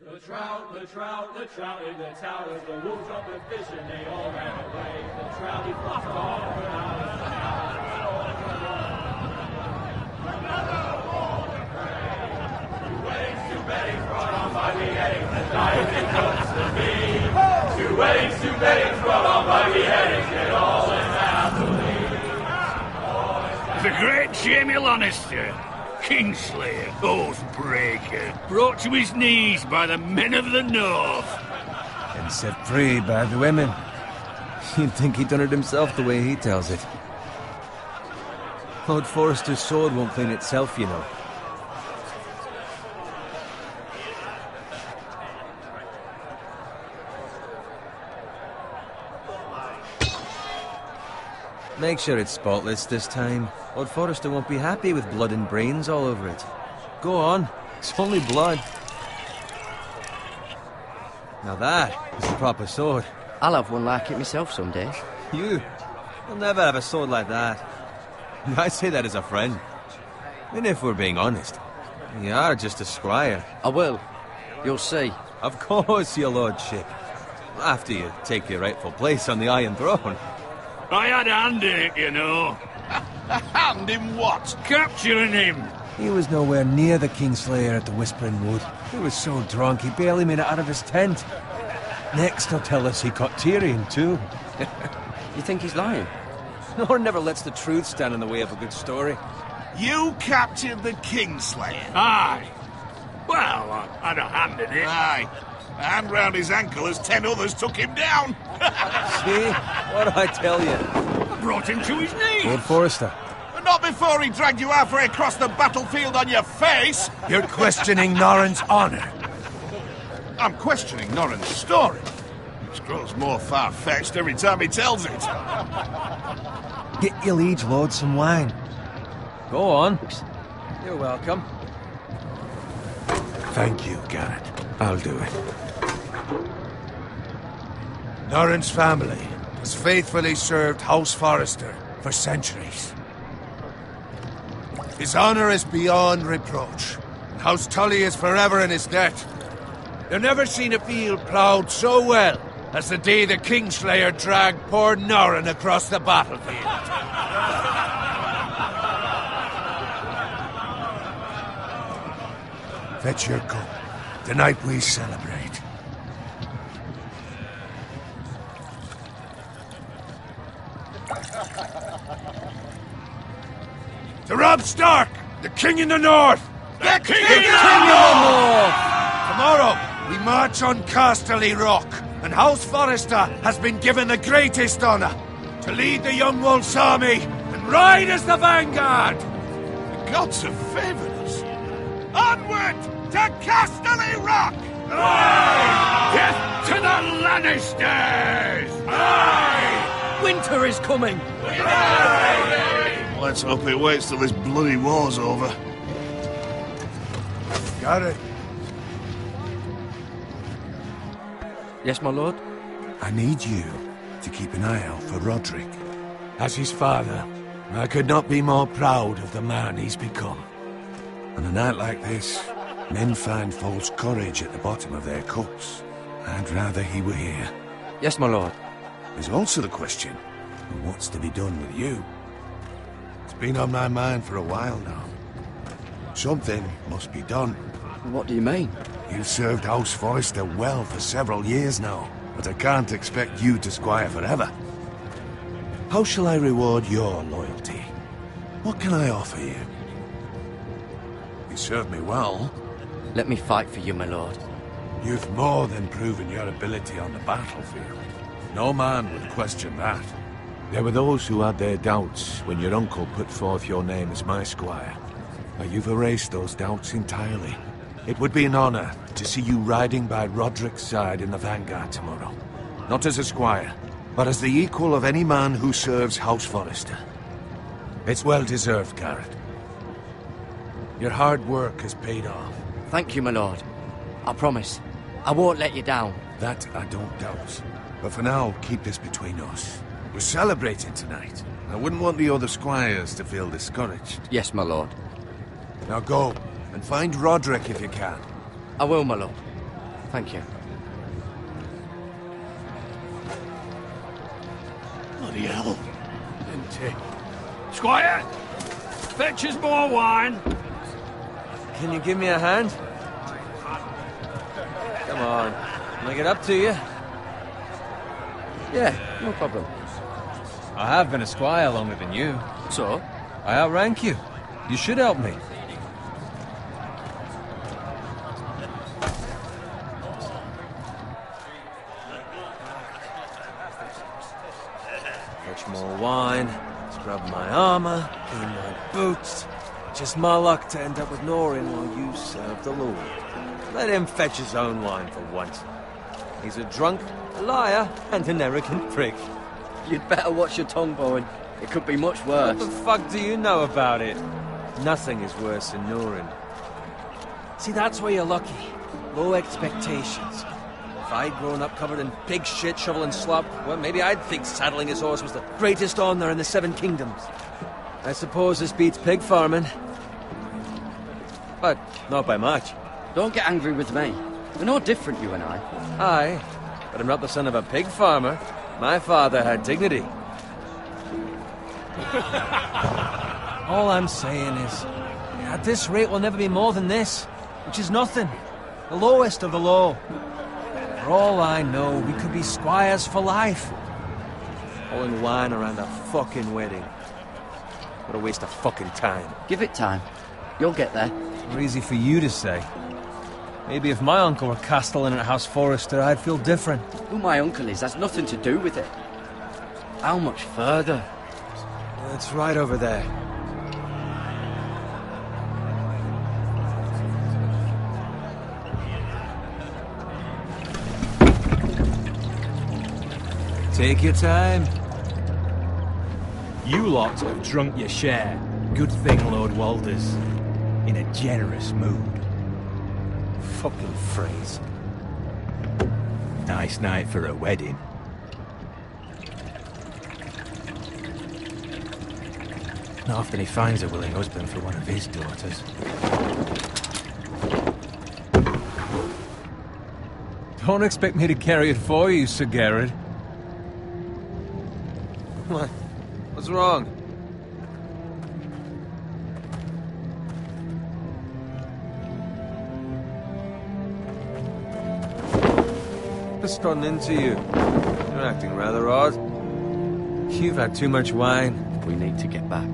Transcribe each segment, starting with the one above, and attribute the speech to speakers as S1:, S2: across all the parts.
S1: The trout in the towers, the wolves up with fish and they all ran away. The trout, he flopped off for hours. Another war to pray. Two weddings brought on by beheadings, the diet comes to me. Two weddings brought on by beheadings, it all ends happily.
S2: The great Jamie Lannister, Kingslayer, Oathbreaker, brought to his knees by the men of the North.
S3: And set free by the women. You'd think he'd done it himself the way he tells it. Lord Forrester's sword won't clean itself, you know. Make sure it's spotless this time. Lord Forrester won't be happy with blood and brains all over it. Go on. It's only blood. Now that is a proper sword.
S4: I'll have one like it myself someday.
S3: You'll never have a sword like that. I say that as a friend. And if we're being honest, you are just a squire.
S4: I will. You'll see.
S3: Of course, your lordship. After you take your rightful place on the Iron Throne.
S2: I had a hand in it, you know.
S5: A hand in what?
S2: Capturing him.
S3: He was nowhere near the Kingslayer at the Whispering Wood. He was so drunk he barely made it out of his tent. Next he'll tell us he caught Tyrion too.
S4: You think he's lying?
S3: Nor never lets the truth stand in the way of a good story.
S5: You captured the Kingslayer?
S2: Aye. Well, I had a hand in it.
S5: Aye. A hand round his ankle as 10 others took him down.
S3: See? What'd I tell you?
S2: I brought him to his knees.
S3: Lord Forrester.
S5: But not before he dragged you halfway across the battlefield on your face.
S6: You're questioning Norrin's honor.
S5: I'm questioning Norrin's story. It grows more far-fetched every time he tells it.
S3: Get your liege lord some wine. Go on. You're welcome.
S6: Thank you, Garrett. I'll do it. Norrin's family has faithfully served House Forrester for centuries. His honor is beyond reproach, and House Tully is forever in his debt. You've never seen a field ploughed so well as the day the Kingslayer dragged poor Norrin across the battlefield. Fetch your cup. Tonight we celebrate. To Robb Stark, the King in the North!
S5: The King
S6: in the North! Tomorrow, we march on Casterly Rock, and House Forrester has been given the greatest honor to lead the Young Wolf's army and ride as the vanguard!
S5: The gods have favored us. Onward to Casterly Rock!
S2: Aye! Death to the Lannisters! Aye!
S4: Winter is coming!
S5: Let's hope it waits till this bloody war's over.
S6: Got it.
S4: Yes, my lord?
S6: I need you to keep an eye out for Roderick. As his father, I could not be more proud of the man he's become. On a night like this, men find false courage at the bottom of their cups. I'd rather he were here.
S4: Yes, my lord.
S6: There's also the question of what's to be done with you. It's been on my mind for a while now. Something must be done.
S4: What do you mean?
S6: You've served House Forrester well for several years now, but I can't expect you to squire forever. How shall I reward your loyalty? What can I offer you? You served me well.
S4: Let me fight for you, my lord.
S6: You've more than proven your ability on the battlefield. No man would question that. There were those who had their doubts when your uncle put forth your name as my squire. But you've erased those doubts entirely. It would be an honor to see you riding by Roderick's side in the vanguard tomorrow. Not as a squire, but as the equal of any man who serves House Forrester. It's well deserved, Garrett. Your hard work has paid off.
S4: Thank you, my lord. I promise. I won't let you down.
S6: That I don't doubt. But for now, keep this between us. We're celebrating tonight. I wouldn't want the other squires to feel discouraged.
S4: Yes, my lord.
S6: Now go, and find Roderick if you can.
S4: I will, my lord. Thank you.
S2: Bloody hell. Empty. Squire! Fetch us more wine!
S3: Can you give me a hand? Come on. Can I get up to you?
S4: Yeah, no problem.
S3: I have been a squire longer than you.
S4: So?
S3: I outrank you. You should help me. Fetch more wine, scrub my armor, clean my boots. Just my luck to end up with Norin while you serve the Lord. Let him fetch his own wine for once. He's a drunk, a liar, and an arrogant prick.
S4: You'd better watch your tongue, Bowen. It could be much worse.
S3: What the fuck do you know about it? Nothing is worse than Norin. See, that's why you're lucky. Low expectations. If I'd grown up covered in pig shit, shoveling slop, well, maybe I'd think saddling his horse was the greatest honor in the Seven Kingdoms. I suppose this beats pig farming. But not by much.
S4: Don't get angry with me. We're no different, you and I.
S3: Aye, but I'm not the son of a pig farmer. My father had dignity. All I'm saying is, at this rate we'll never be more than this, which is nothing. The lowest of the low. For all I know, we could be squires for life. Pouring wine around a fucking wedding. What a waste of fucking time.
S4: Give it time. You'll get there.
S3: More easy for you to say. Maybe if my uncle were castellan at House Forrester, I'd feel different.
S4: Who my uncle is has nothing to do with it. How much further?
S3: It's right over there. Take your time.
S7: You lot have drunk your share. Good thing Lord Walder's in a generous mood.
S3: Fucking phrase.
S7: Nice night for a wedding. Not often he finds a willing husband for one of his daughters.
S3: Don't expect me to carry it for you, Sir Garrett. What? What's wrong? What's gotten into you? You're acting rather odd. You've had too much wine.
S4: We need to get back.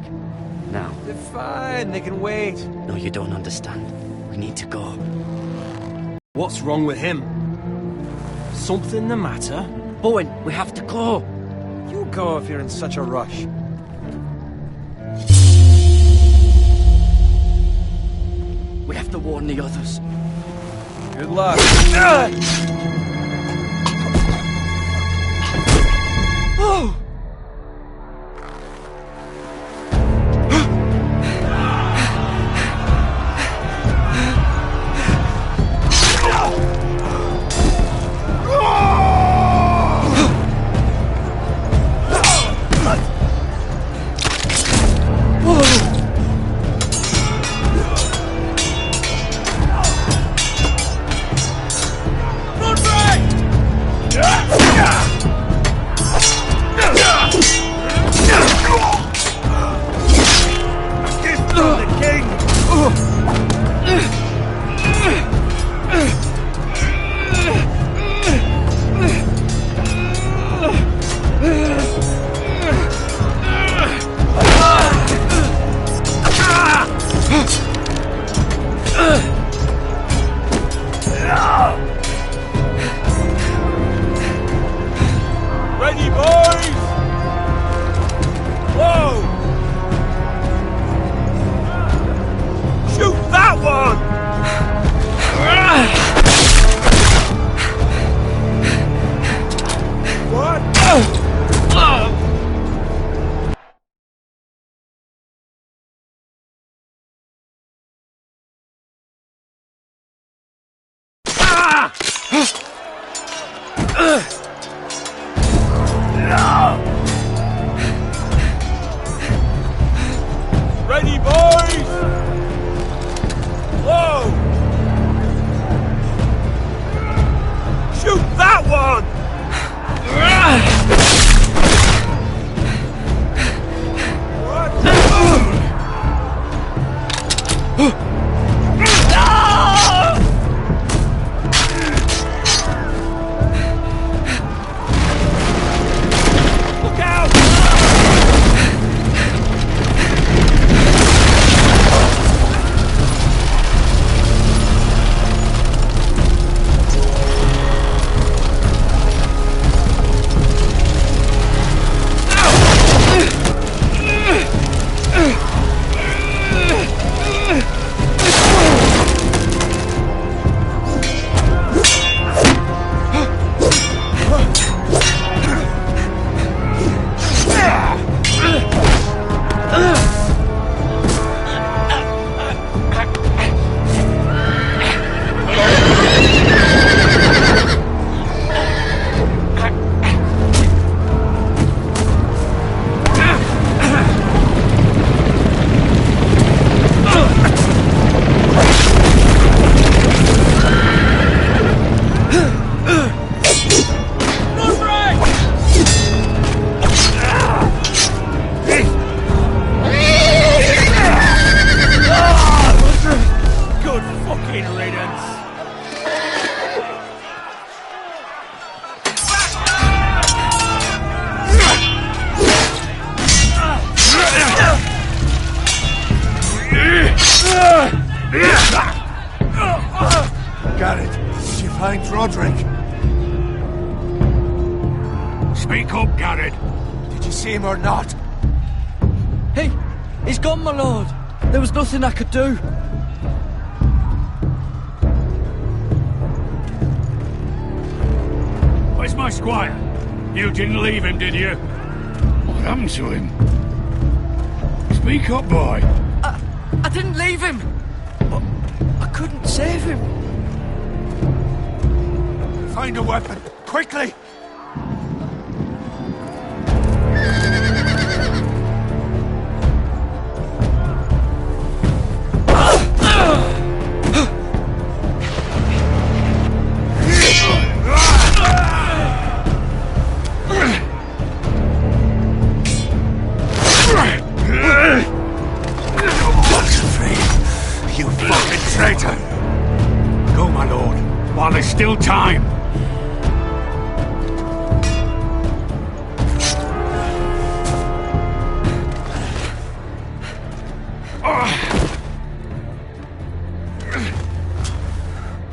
S4: Now.
S3: They're fine, they can wait.
S4: No, you don't understand. We need to go.
S7: What's wrong with him? Something the matter?
S4: Bowen, we have to go.
S3: You go if you're in such a rush.
S4: We have to warn the others.
S3: Good luck.
S4: Oh!
S3: Run back!
S6: Roderick?
S2: Speak up, Garrett.
S6: Did you see him or not?
S4: He's gone, my lord. There was nothing I could do.
S2: Where's my squire? You didn't leave him, did you? What happened to him? Speak up, boy.
S4: I didn't leave him. But I couldn't save him.
S6: Find a weapon, quickly!
S2: You fucking traitor! Go, my lord, while there's still time.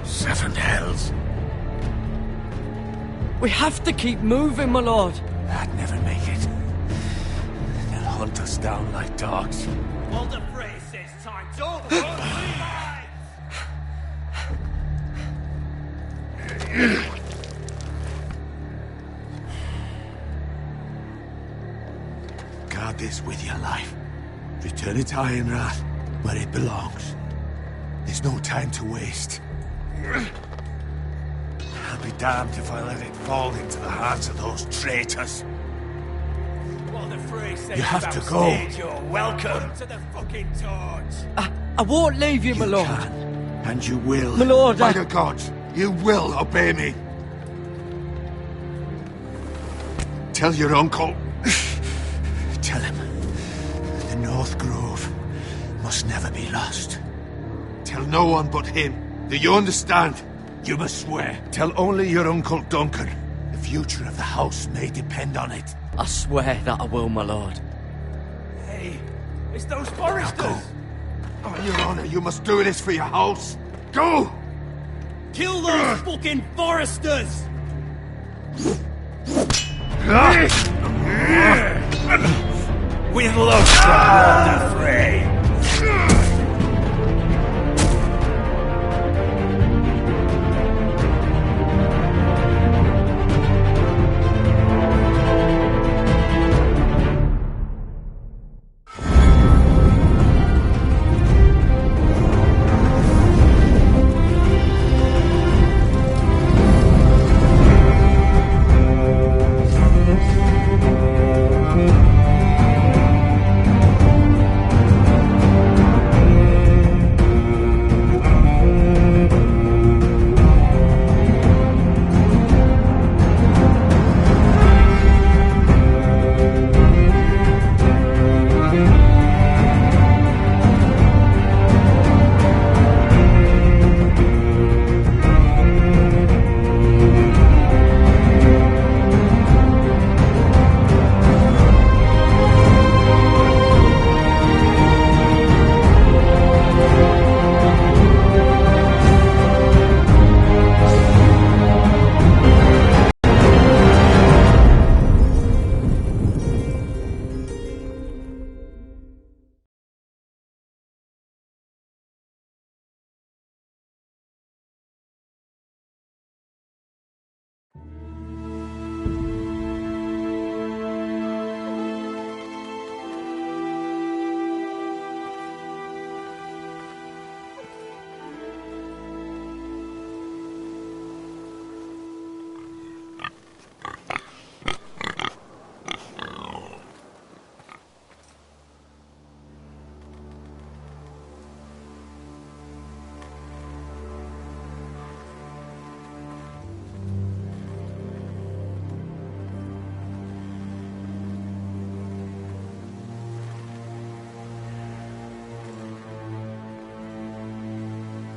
S2: Seven hells.
S4: We have to keep moving, my lord.
S6: I'd never make it. They'll hunt us down like dogs.
S1: Walder Frey says time's over.
S6: Guard this with your life. Return it to Ironrath, where it belongs. There's no time to waste. I'll be damned if I let it fall into the hands of those traitors.
S1: Walder Frey says
S6: You have to go.
S1: You're welcome to the fucking Torch.
S4: I won't leave you, my lord.
S6: Can, and you will.
S4: My lord,
S6: By the gods, you will obey me. Tell your uncle. Tell him the North Grove must never be lost. Tell no one but him. Do you understand? You must swear. Tell only your Uncle Duncan. The future of the house may depend on it.
S4: I swear that I will, my lord.
S1: Hey, it's those
S6: Now
S1: foresters.
S6: go. On your honor, you must do this for your house. Go!
S1: Kill those fucking foresters. We've lost Walder Frey.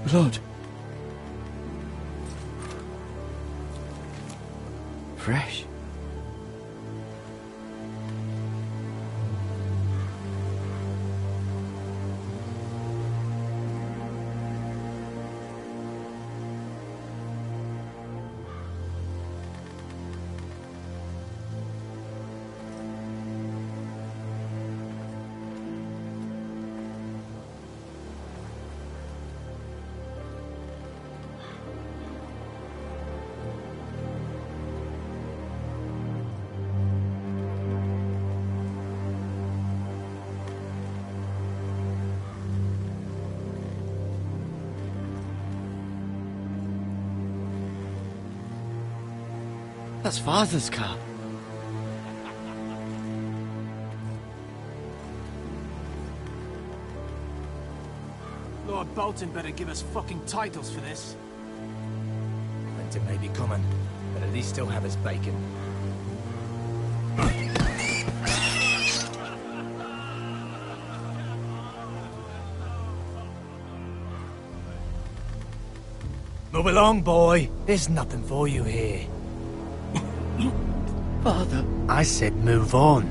S4: Blood. Fresh. That's Father's car.
S3: Lord Bolton better give us fucking titles for this.
S7: Winter may be coming, but at least he'll have his bacon. Move along, boy. There's nothing for you here.
S4: Father.
S7: I said move on.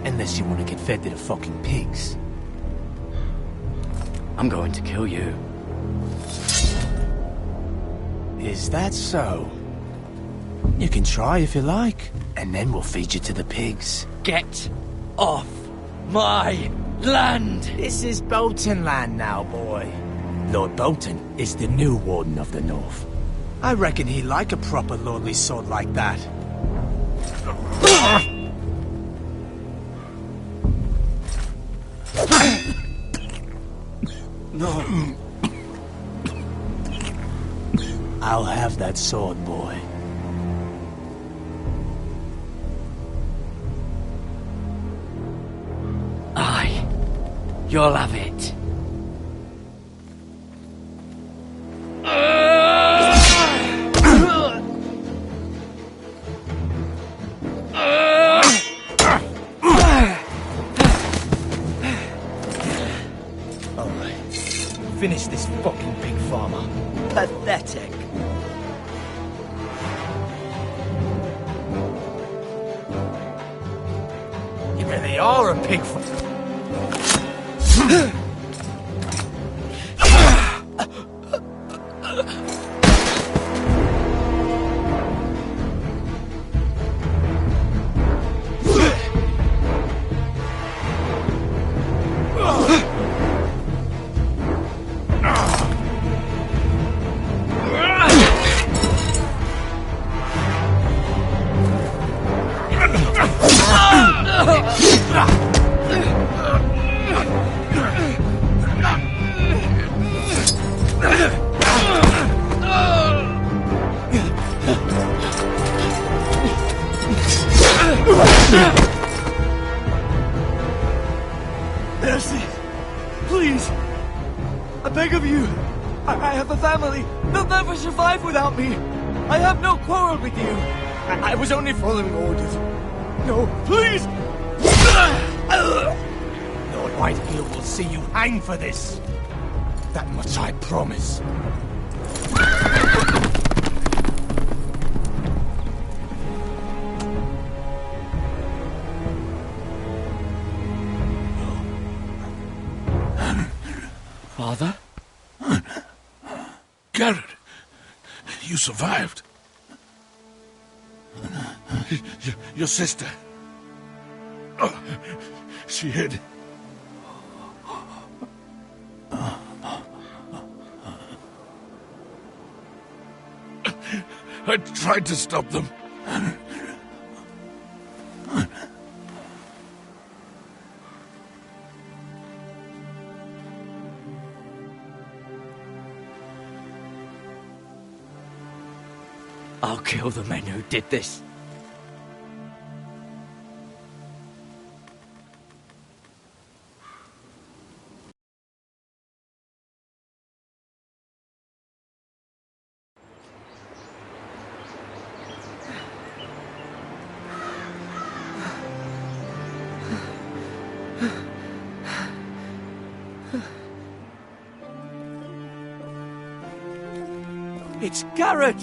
S7: Unless you want to get fed to the fucking pigs.
S4: I'm going to kill you.
S7: Is that so? You can try if you like, and then we'll feed you to the pigs.
S4: Get off my land!
S7: This is Bolton land now, boy. Lord Bolton is the new Warden of the North. I reckon he'd like a proper lordly sword like that.
S4: No.
S7: I'll have that sword, boy.
S4: Aye. You'll have it.
S7: Finish this fucking pig farmer.
S4: Pathetic.
S7: You really are a pig farmer.
S8: Mercy! Please! I beg of you! I have a family! They'll never survive without me! I have no quarrel with you! I was only following orders. No, please!
S7: Lord Whitehill will see you hang for this. That much I promise.
S4: Father?
S5: Garrett, you survived. Your sister. Oh, she hid. I tried to stop them.
S4: I'll kill the men who did this.
S8: It's Garrett!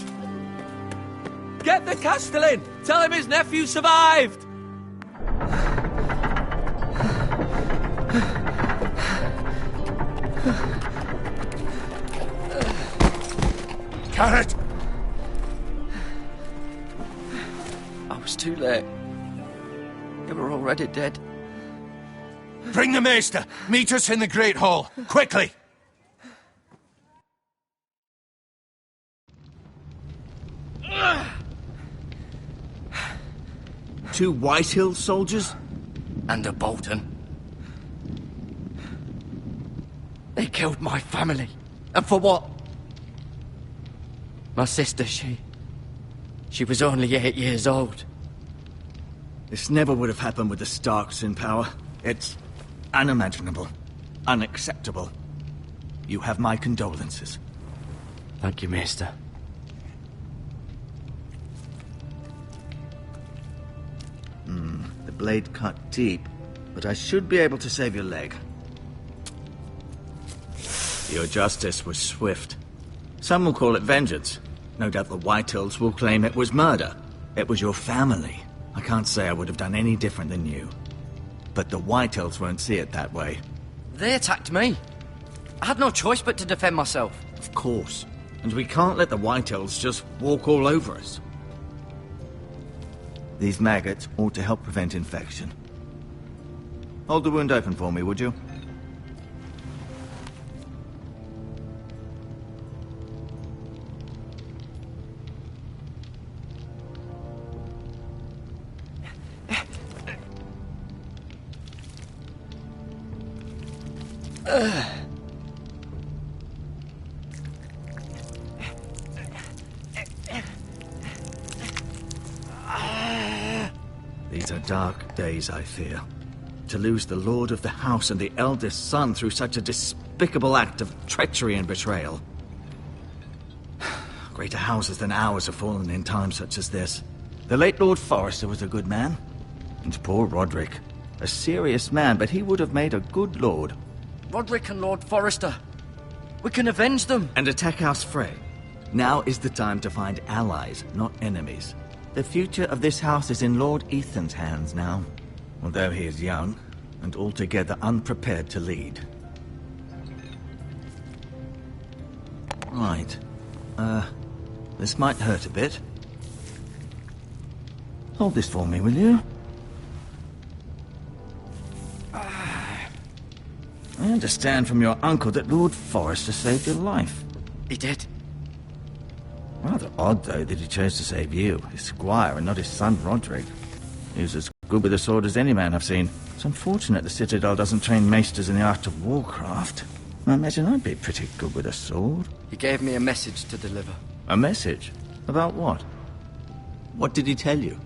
S8: Get the Castellan! Tell him his nephew survived!
S5: Garrett!
S4: I was too late. They were already dead.
S5: Bring the maester! Meet us in the Great Hall! Quickly!
S8: Two Whitehill soldiers?
S4: And a Bolton. They killed my family. And for what? My sister, she She was only 8 years old.
S8: This never would have happened with the Starks in power. It's unimaginable. Unacceptable. You have my condolences.
S4: Thank you, Maester.
S8: The blade cut deep, but I should be able to save your leg. Your justice was swift. Some will call it vengeance. No doubt the Whitehills will claim it was murder. It was your family. I can't say I would have done any different than you. But the Whitehills won't see it that way.
S4: They attacked me. I had no choice but to defend myself.
S8: Of course. And we can't let the Whitehills just walk all over us. These maggots ought to help prevent infection. Hold the wound open for me, would you? These are dark days, I fear. To lose the lord of the house and the eldest son through such a despicable act of treachery and betrayal. Greater houses than ours have fallen in times such as this. The late Lord Forrester was a good man. And poor Roderick. A serious man, but he would have made a good lord.
S4: Roderick and Lord Forrester. We can avenge them.
S8: And attack House Frey. Now is the time to find allies, not enemies. The future of this house is in Lord Ethan's hands now. Although he is young, and altogether unprepared to lead. Right. This might hurt a bit. Hold this for me, will you? I understand from your uncle that Lord Forrester saved your life.
S4: He did.
S8: Rather odd, though, that he chose to save you, his squire, and not his son, Roderick. He was as good with a sword as any man I've seen. It's unfortunate the Citadel doesn't train maesters in the art of warcraft. I imagine I'd be pretty good with a sword.
S4: He gave me a message to deliver.
S8: A message? About what? What did he tell you?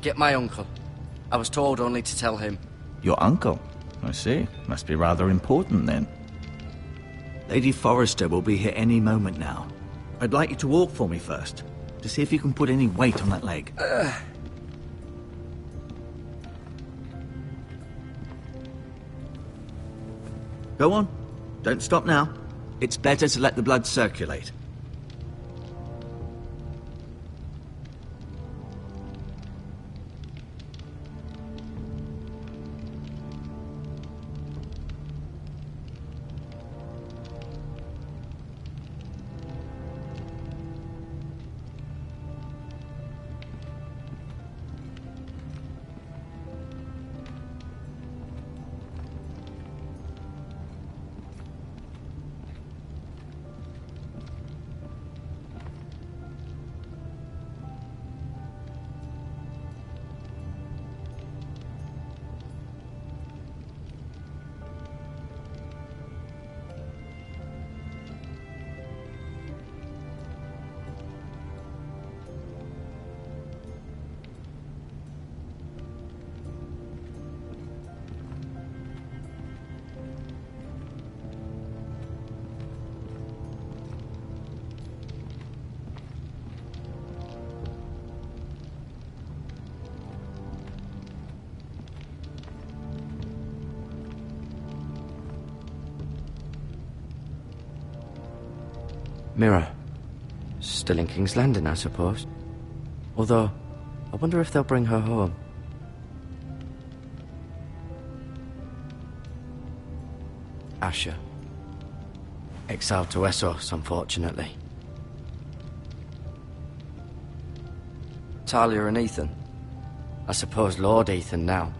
S4: Get my uncle. I was told only to tell him.
S8: Your uncle? I see. Must be rather important, then. Lady Forrester will be here any moment now. I'd like you to walk for me first, to see if you can put any weight on that leg. Go on. Don't stop now. It's better to let the blood circulate.
S4: Mirror. Still in King's Landing, I suppose. Although, I wonder if they'll bring her home. Asher. Exiled to Essos, unfortunately. Talia and Ethan. I suppose Lord Ethan now.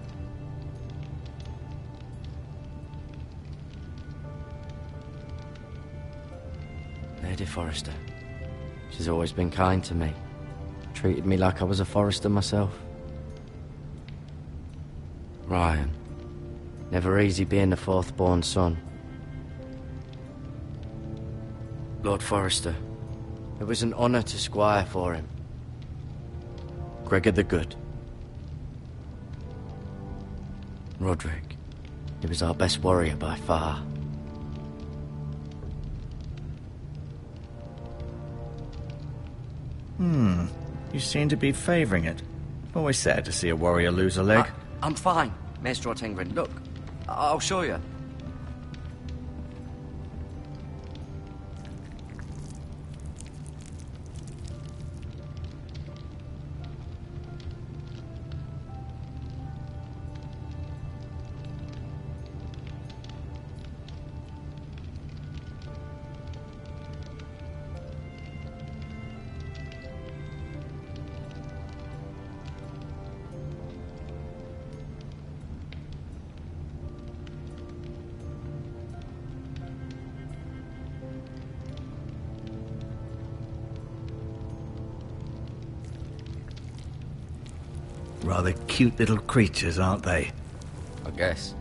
S4: Lady Forrester. She's always been kind to me. Treated me like I was a Forrester myself. Ryan. Never easy being the fourth-born son. Lord Forrester. It was an honor to squire for him. Gregor the Good. Roderick. He was our best warrior by far.
S9: You seem to be favouring it. Always sad to see a warrior lose a leg.
S4: I'm fine, Maestro Tengrin. Look, I'll show you.
S9: Rather cute little creatures, aren't they?
S4: I guess.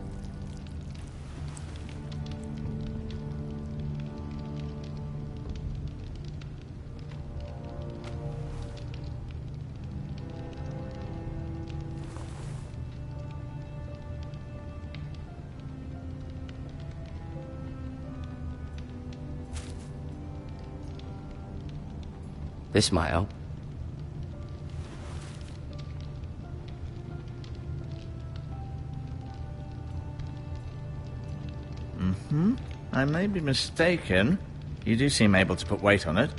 S4: This might help.
S9: I may be mistaken. You do seem able to put weight on it.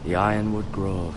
S4: The Ironwood Grove.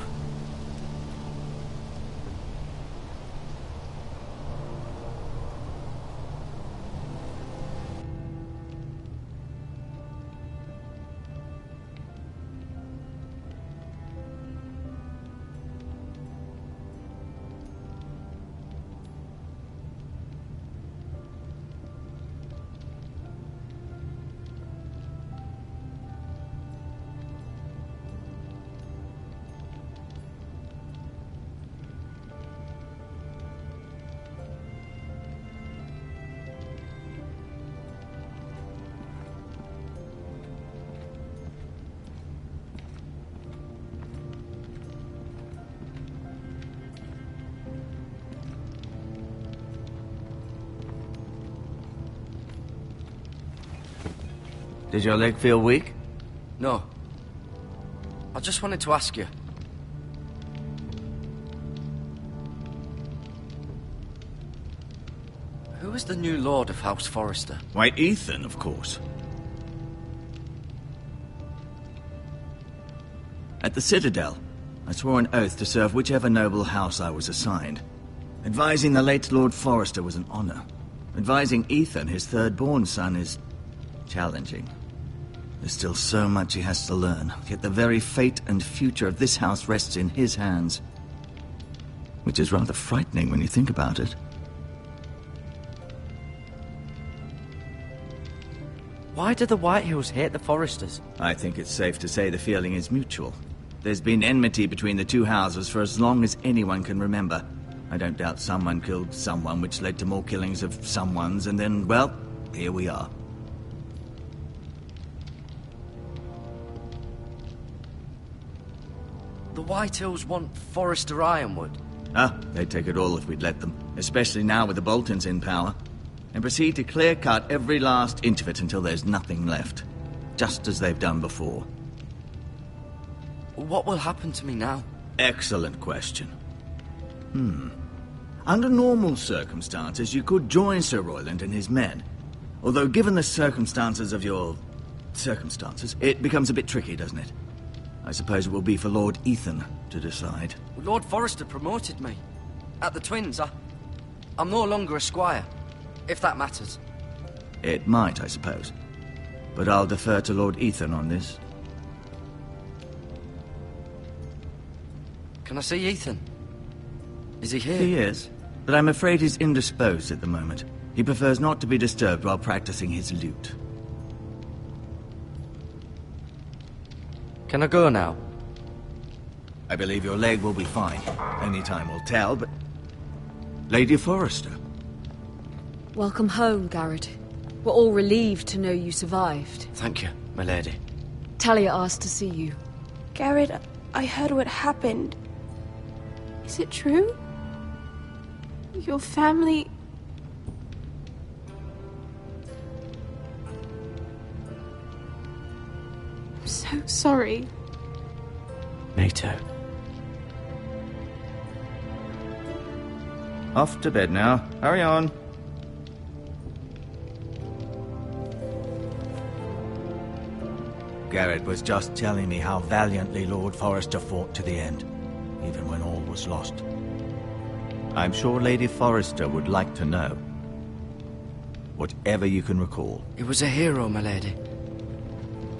S9: Did your leg feel weak?
S4: No. I just wanted to ask you. Who is the new Lord of House Forrester?
S9: Why, Ethan, of course. At the Citadel, I swore an oath to serve whichever noble house I was assigned. Advising the late Lord Forrester was an honor. Advising Ethan, his third-born son, is challenging. There's still so much he has to learn, yet the very fate and future of this house rests in his hands. Which is rather frightening when you think about it.
S4: Why do the Whitehills hate the Forresters?
S9: I think it's safe to say the feeling is mutual. There's been enmity between the two houses for as long as anyone can remember. I don't doubt someone killed someone, which led to more killings of someones, and then, well, here we are.
S4: The Whitehills want Forrester Ironwood.
S9: They'd take it all if we'd let them, especially now with the Boltons in power, and proceed to clear-cut every last inch of it until there's nothing left, just as they've done before.
S4: What will happen to me now?
S9: Excellent question. Under normal circumstances, you could join Sir Royland and his men. Although, given the circumstances of your circumstances, it becomes a bit tricky, doesn't it? I suppose it will be for Lord Ethan to decide.
S4: Lord Forrester promoted me. At the Twins, I'm no longer a squire, if that matters.
S9: It might, I suppose. But I'll defer to Lord Ethan on this.
S4: Can I see Ethan? Is he here?
S9: He is, but I'm afraid he's indisposed at the moment. He prefers not to be disturbed while practicing his lute.
S4: Can I go now?
S9: I believe your leg will be fine. Only time will tell, but... Lady Forrester.
S10: Welcome home, Garrett. We're all relieved to know you survived.
S4: Thank you, my lady.
S10: Talia asked to see you.
S11: Garrett, I heard what happened. Is it true? Your family... I'm so sorry.
S4: Me too.
S9: Off to bed now. Hurry on. Garrett was just telling me how valiantly Lord Forrester fought to the end, even when all was lost. I'm sure Lady Forrester would like to know. Whatever you can recall.
S4: He was a hero, my lady.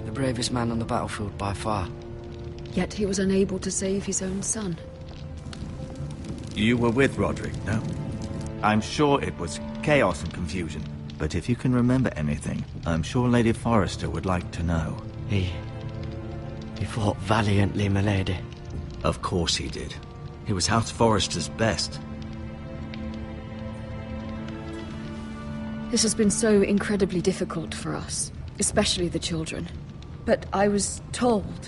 S4: The bravest man on the battlefield by far.
S10: Yet he was unable to save his own son.
S9: You were with Roderick, no? I'm sure it was chaos and confusion. But if you can remember anything, I'm sure Lady Forrester would like to know.
S4: He fought valiantly, my lady.
S9: Of course he did. He was House Forrester's best.
S10: This has been so incredibly difficult for us, especially the children. But I was told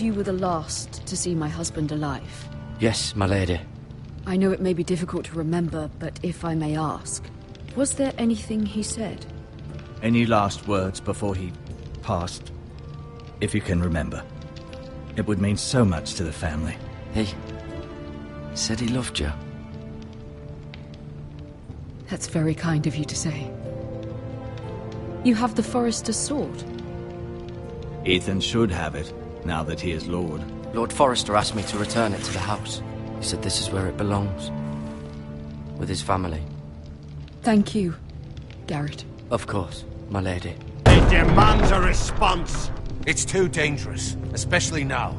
S10: you were the last to see my husband alive.
S4: Yes, my lady.
S10: I know it may be difficult to remember, but if I may ask, was there anything he said?
S9: Any last words before he passed? If you can remember. It would mean so much to the family.
S4: He said he loved you.
S10: That's very kind of you to say. You have the Forrester's sword.
S9: Ethan should have it, now that he is Lord.
S4: Lord Forrester asked me to return it to the house. He said this is where it belongs. With his family.
S10: Thank you, Garrett.
S4: Of course, my lady.
S2: It demands a response.
S6: It's too dangerous, especially now.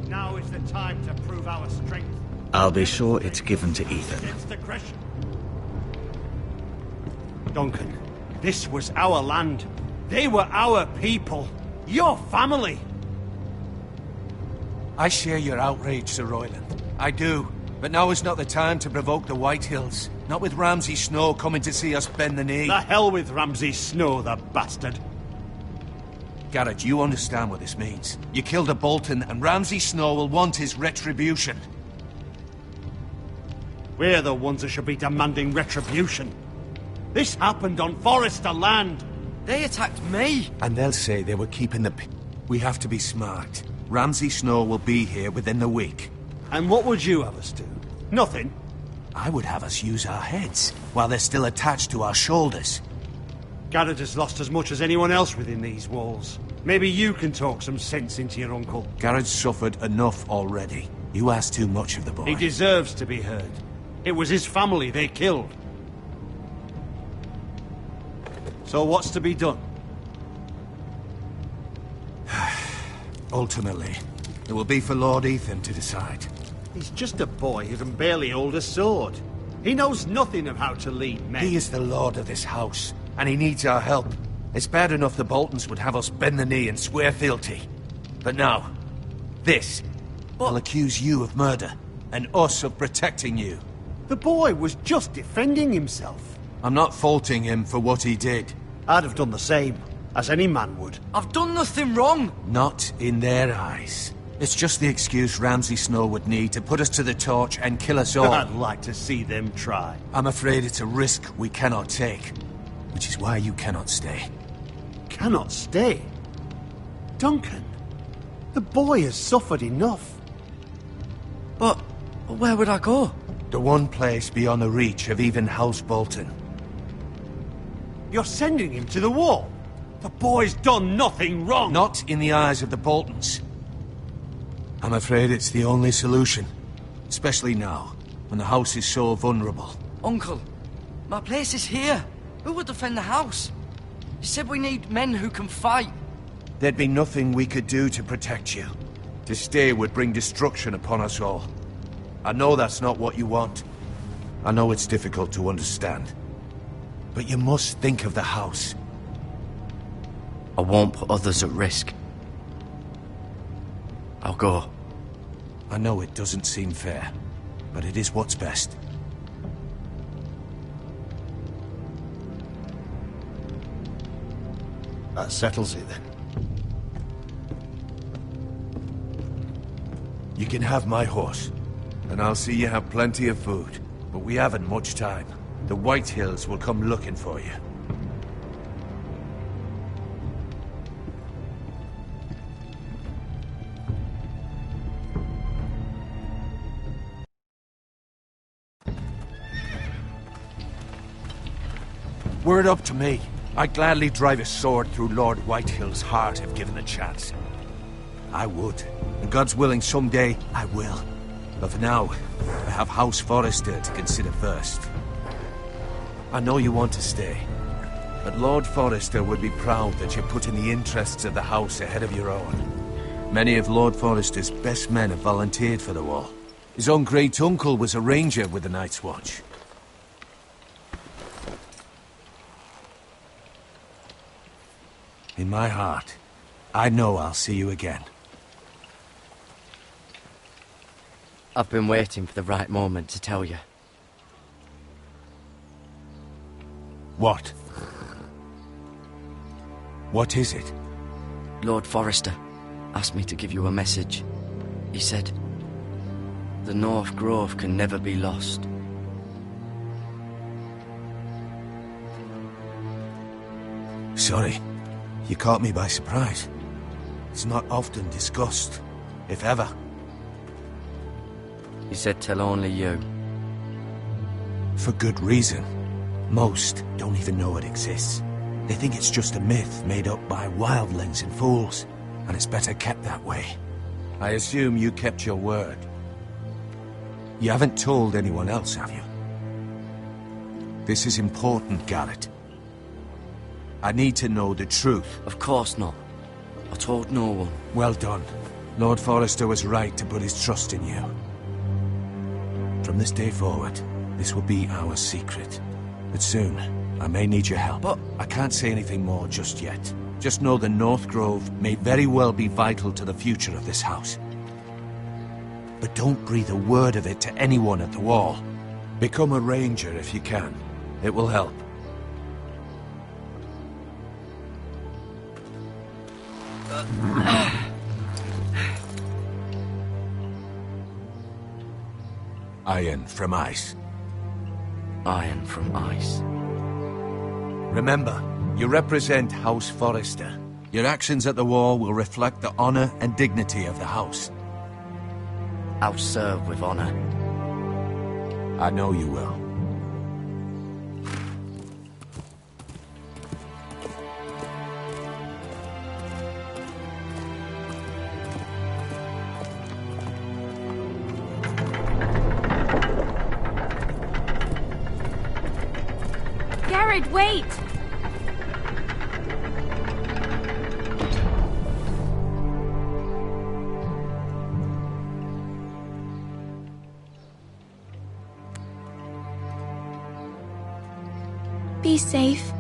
S2: Now is the time to prove our strength.
S9: I'll be sure it's given to Ethan.
S2: Against aggression. Duncan, this was our land. They were our people. Your family.
S6: I share your outrage, Sir Royland. I do. But now is not the time to provoke the White Hills. Not with Ramsay Snow coming to see us bend the knee.
S2: The hell with Ramsay Snow, the bastard.
S6: Garrett, you understand what this means. You killed a Bolton, and Ramsay Snow will want his retribution.
S2: We're the ones that should be demanding retribution. This happened on Forrester land.
S4: They attacked me.
S6: And they'll say they were keeping the... We have to be smart. Ramsay Snow will be here within the week.
S2: And what would you have us do? Nothing.
S6: I would have us use our heads, while they're still attached to our shoulders.
S2: Garrett has lost as much as anyone else within these walls. Maybe you can talk some sense into your uncle.
S6: Garrett's suffered enough already. You ask too much of the boy.
S2: He deserves to be heard. It was his family they killed. So what's to be done?
S6: Ultimately, it will be for Lord Ethan to decide.
S2: He's just a boy who can barely hold a sword. He knows nothing of how to lead men.
S6: He is the lord of this house, and he needs our help. It's bad enough the Boltons would have us bend the knee and swear fealty. But now, this will accuse you of murder, and us of protecting you.
S2: The boy was just defending himself.
S6: I'm not faulting him for what he did.
S2: I'd have done the same, as any man would.
S4: I've done nothing wrong.
S6: Not in their eyes. It's just the excuse Ramsay Snow would need to put us to the torch and kill us all.
S2: I'd like to see them try.
S6: I'm afraid it's a risk we cannot take, which is why you cannot stay.
S2: Cannot stay? Duncan, the boy has suffered enough.
S4: But where would I go?
S6: The one place beyond the reach of even House Bolton.
S2: You're sending him to the wall? The boy's done nothing wrong.
S6: Not in the eyes of the Boltons. I'm afraid it's the only solution. Especially now, when the house is so vulnerable.
S4: Uncle, my place is here. Who would defend the house? You said we need men who can fight.
S6: There'd be nothing we could do to protect you. To stay would bring destruction upon us all. I know that's not what you want. I know it's difficult to understand. But you must think of the house.
S4: I won't put others at risk. I'll go.
S6: I know it doesn't seem fair, but it is what's best.
S12: That settles it then.
S6: You can have my horse, and I'll see you have plenty of food. But we haven't much time. The White Hills will come looking for you. Were it up to me, I'd gladly drive a sword through Lord Whitehill's heart if given the chance. I would. And God's willing, someday I will. But for now, I have House Forrester to consider first. I know you want to stay, but Lord Forrester would be proud that you're putting the interests of the house ahead of your own. Many of Lord Forrester's best men have volunteered for the war. His own great-uncle was a ranger with the Night's Watch. In my heart, I know I'll see you again.
S4: I've been waiting for the right moment to tell you.
S6: What? What is it?
S4: Lord Forrester asked me to give you a message. He said, the North Grove can never be lost.
S6: Sorry, you caught me by surprise. It's not often discussed, if ever.
S4: He said tell only you.
S6: For good reason. Most don't even know it exists. They think it's just a myth made up by wildlings and fools, and it's better kept that way. I assume you kept your word. You haven't told anyone else, have you? This is important, Garrett. I need to know the truth.
S4: Of course not. I told no one.
S6: Well done. Lord Forrester was right to put his trust in you. From this day forward, this will be our secret. But soon, I may need your help. But I can't say anything more just yet. Just know the North Grove may very well be vital to the future of this house. But don't breathe a word of it to anyone at the wall. Become a ranger if you can. It will help. Iron from ice.
S4: Iron from ice.
S6: Remember, you represent House Forrester. Your actions at the war will reflect the honor and dignity of the house.
S4: I'll serve with honor.
S6: I know you will.
S11: Garrett, wait! Be safe.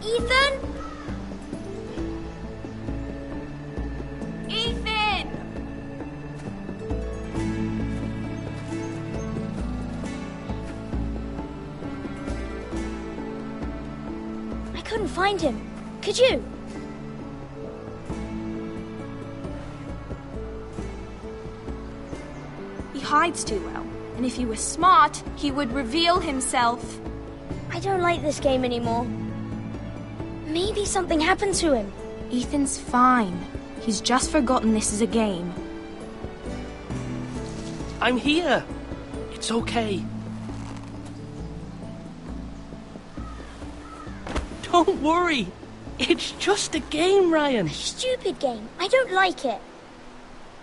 S13: Ethan?
S11: Ethan!
S13: I couldn't find him. Could you?
S11: He hides too well, and if he was smart, he would reveal himself.
S13: I don't like this game anymore. Maybe something happened to him.
S11: Ethan's fine. He's just forgotten this is a game.
S14: I'm here. It's okay.
S12: Don't worry. It's just a game, Ryan.
S13: Stupid game. I don't like it.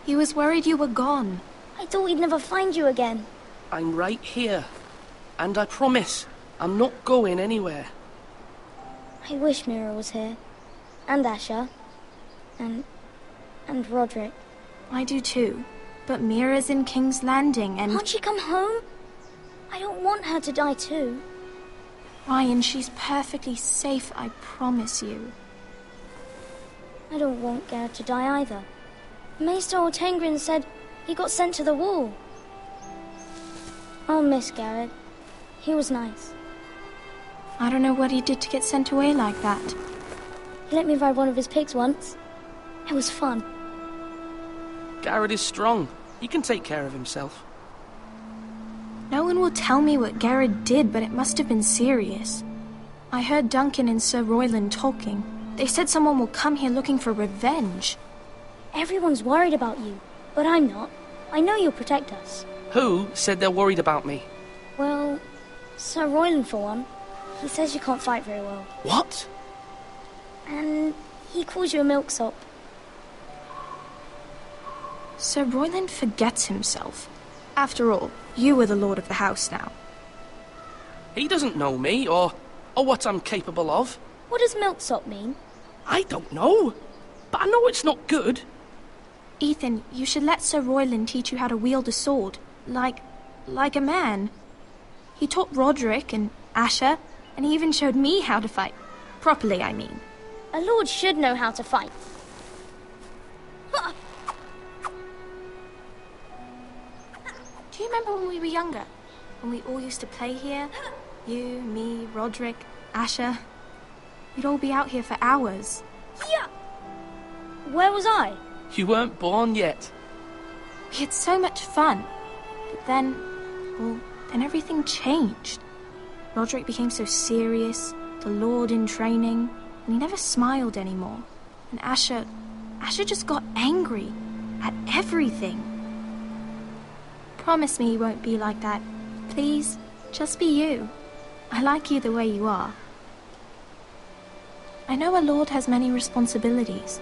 S11: He was worried you were gone.
S13: I thought we'd never find you again.
S12: I'm right here. And I promise, I'm not going anywhere.
S13: I wish Mira was here. And Asher. And Roderick.
S11: I do too. But Mira's in King's Landing and...
S13: Can't she come home? I don't want her to die too.
S11: Ryan, she's perfectly safe, I promise you.
S13: I don't want Garrett to die either. Maester Ortengrin said he got sent to the wall. I'll miss Garrett. He was nice.
S11: I don't know what he did to get sent away like that.
S13: He let me ride one of his pigs once. It was fun.
S12: Garrett is strong. He can take care of himself.
S11: No one will tell me what Garrett did, but it must have been serious. I heard Duncan and Sir Royland talking. They said someone will come here looking for revenge.
S13: Everyone's worried about you, but I'm not. I know you'll protect us.
S12: Who said they're worried about me?
S13: Well, Sir Royland for one. He says you can't fight very well.
S12: What?
S13: And he calls you a milksop.
S11: Sir Royland forgets himself. After all, you are the lord of the house now.
S12: He doesn't know me, or what I'm capable of.
S13: What does milksop mean?
S12: I don't know, but I know it's not good.
S11: Ethan, you should let Sir Royland teach you how to wield a sword, like a man. He taught Roderick and Asher, and he even showed me how to fight. Properly, I mean.
S13: A lord should know how to fight.
S11: Do you remember when we were younger? When we all used to play here? You, me, Roderick, Asher. We'd all be out here for hours.
S13: Yeah. Where was I?
S12: You weren't born yet.
S11: We had so much fun. But then everything changed. Roderick became so serious, the Lord in training, and he never smiled anymore. And Asher just got angry at everything. Promise me you won't be like that. Please, just be you. I like you the way you are. I know a lord has many responsibilities,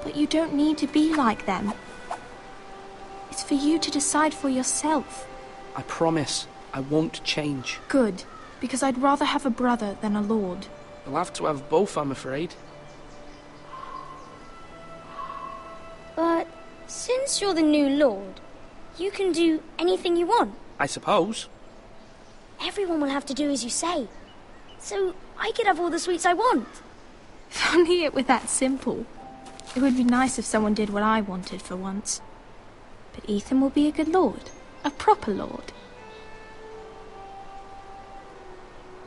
S11: but you don't need to be like them. It's for you to decide for yourself.
S12: I promise I won't change.
S11: Good, because I'd rather have a brother than a lord.
S12: I'll have to have both, I'm afraid.
S13: But since you're the new lord, you can do anything you want.
S12: I suppose.
S13: Everyone will have to do as you say. So I could have all the sweets I want.
S11: If only it were that simple. It would be nice if someone did what I wanted for once. But Ethan will be a good lord. A proper lord.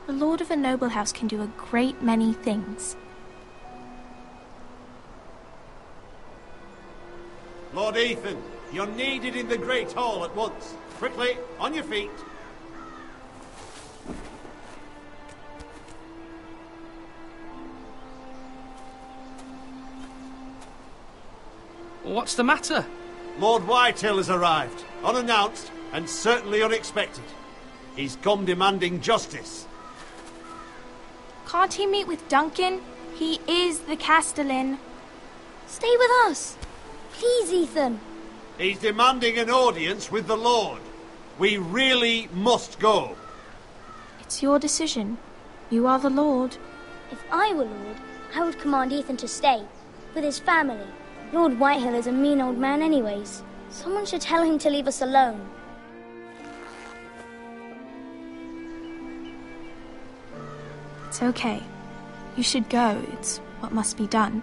S11: The lord of a noble house can do a great many things.
S14: Lord Ethan, you're needed in the Great Hall at once. Quickly, on your feet.
S12: What's the matter?
S14: Lord Whitehill has arrived, unannounced and certainly unexpected. He's come demanding justice.
S11: Can't he meet with Duncan? He is the Castellan.
S13: Stay with us. Please, Ethan.
S14: He's demanding an audience with the Lord. We really must go.
S11: It's your decision. You are the Lord.
S13: If I were Lord, I would command Ethan to stay, with his family. Lord Whitehill is a mean old man anyways. Someone should tell him to leave us alone.
S11: It's okay. You should go. It's what must be done.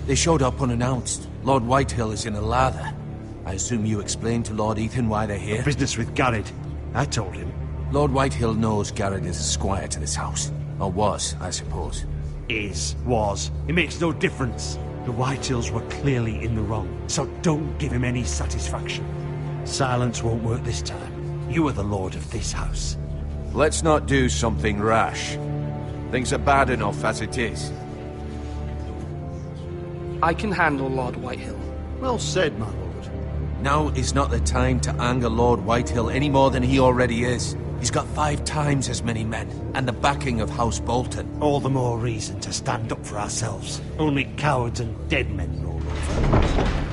S6: They showed up unannounced. Lord Whitehill is in a lather. I assume you explained to Lord Ethan why they're here?
S14: Business with Garrett. I told him.
S6: Lord Whitehill knows Garrett is a squire to this house. Or was, I suppose.
S14: Was. It makes no difference. The Whitehills were clearly in the wrong, so don't give him any satisfaction. Silence won't work this time. You are the lord of this house.
S6: Let's not do something rash. Things are bad enough as it is.
S12: I can handle Lord Whitehill.
S14: Well said, my lord.
S6: Now is not the time to anger Lord Whitehill any more than he already is. He's got 5 times as many men, and the backing of House Bolton.
S14: All the more reason to stand up for ourselves. Only cowards and dead men roll over.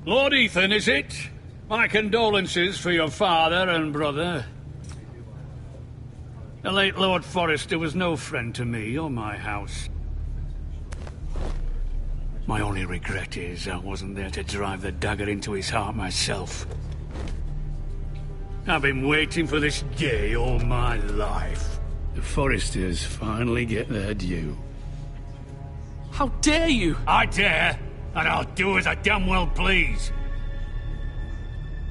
S2: Lord Ethan, is it? My condolences for your father and brother. The late Lord Forrester was no friend to me or my house. My only regret is I wasn't there to drive the dagger into his heart myself. I've been waiting for this day all my life. The Forresters finally get their due.
S12: How dare you?
S2: I dare, and I'll do as I damn well please.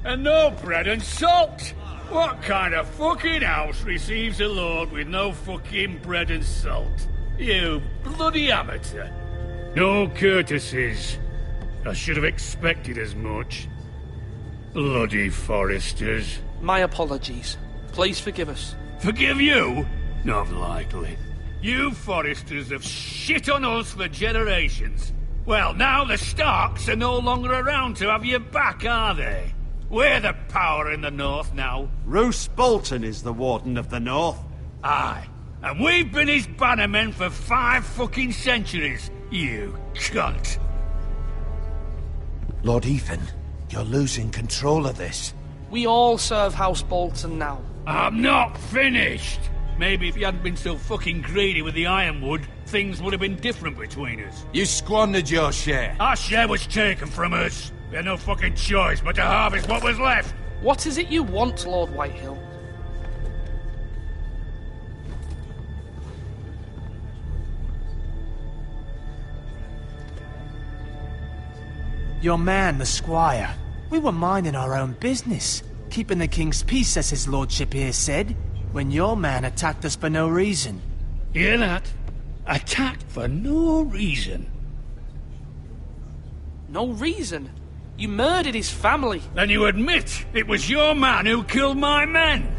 S2: And no bread and salt! What kind of fucking house receives a lord with no fucking bread and salt? You bloody amateur. No courtesies. I should have expected as much. Bloody Forresters.
S12: My apologies. Please forgive us.
S2: Forgive you? Not likely. You Forresters have shit on us for generations. Well, now the Starks are no longer around to have your back, are they? We're the power in the north now.
S14: Roose Bolton is the Warden of the North.
S2: Aye. And we've been his bannermen for 5 fucking centuries, you cunt.
S6: Lord Ethan, you're losing control of this.
S12: We all serve House Bolton now.
S2: I'm not finished. Maybe if you hadn't been so fucking greedy with the ironwood, things would have been different between us.
S6: You squandered your share.
S2: Our share was taken from us. We had no fucking choice but to harvest what was left.
S12: What is it you want, Lord Whitehill?
S7: Your man, the squire. We were minding our own business, keeping the king's peace, as his lordship here said, when your man attacked us for no reason.
S2: Hear that? Attacked for no reason.
S12: No reason? You murdered his family.
S2: Then you admit it was your man who killed my men.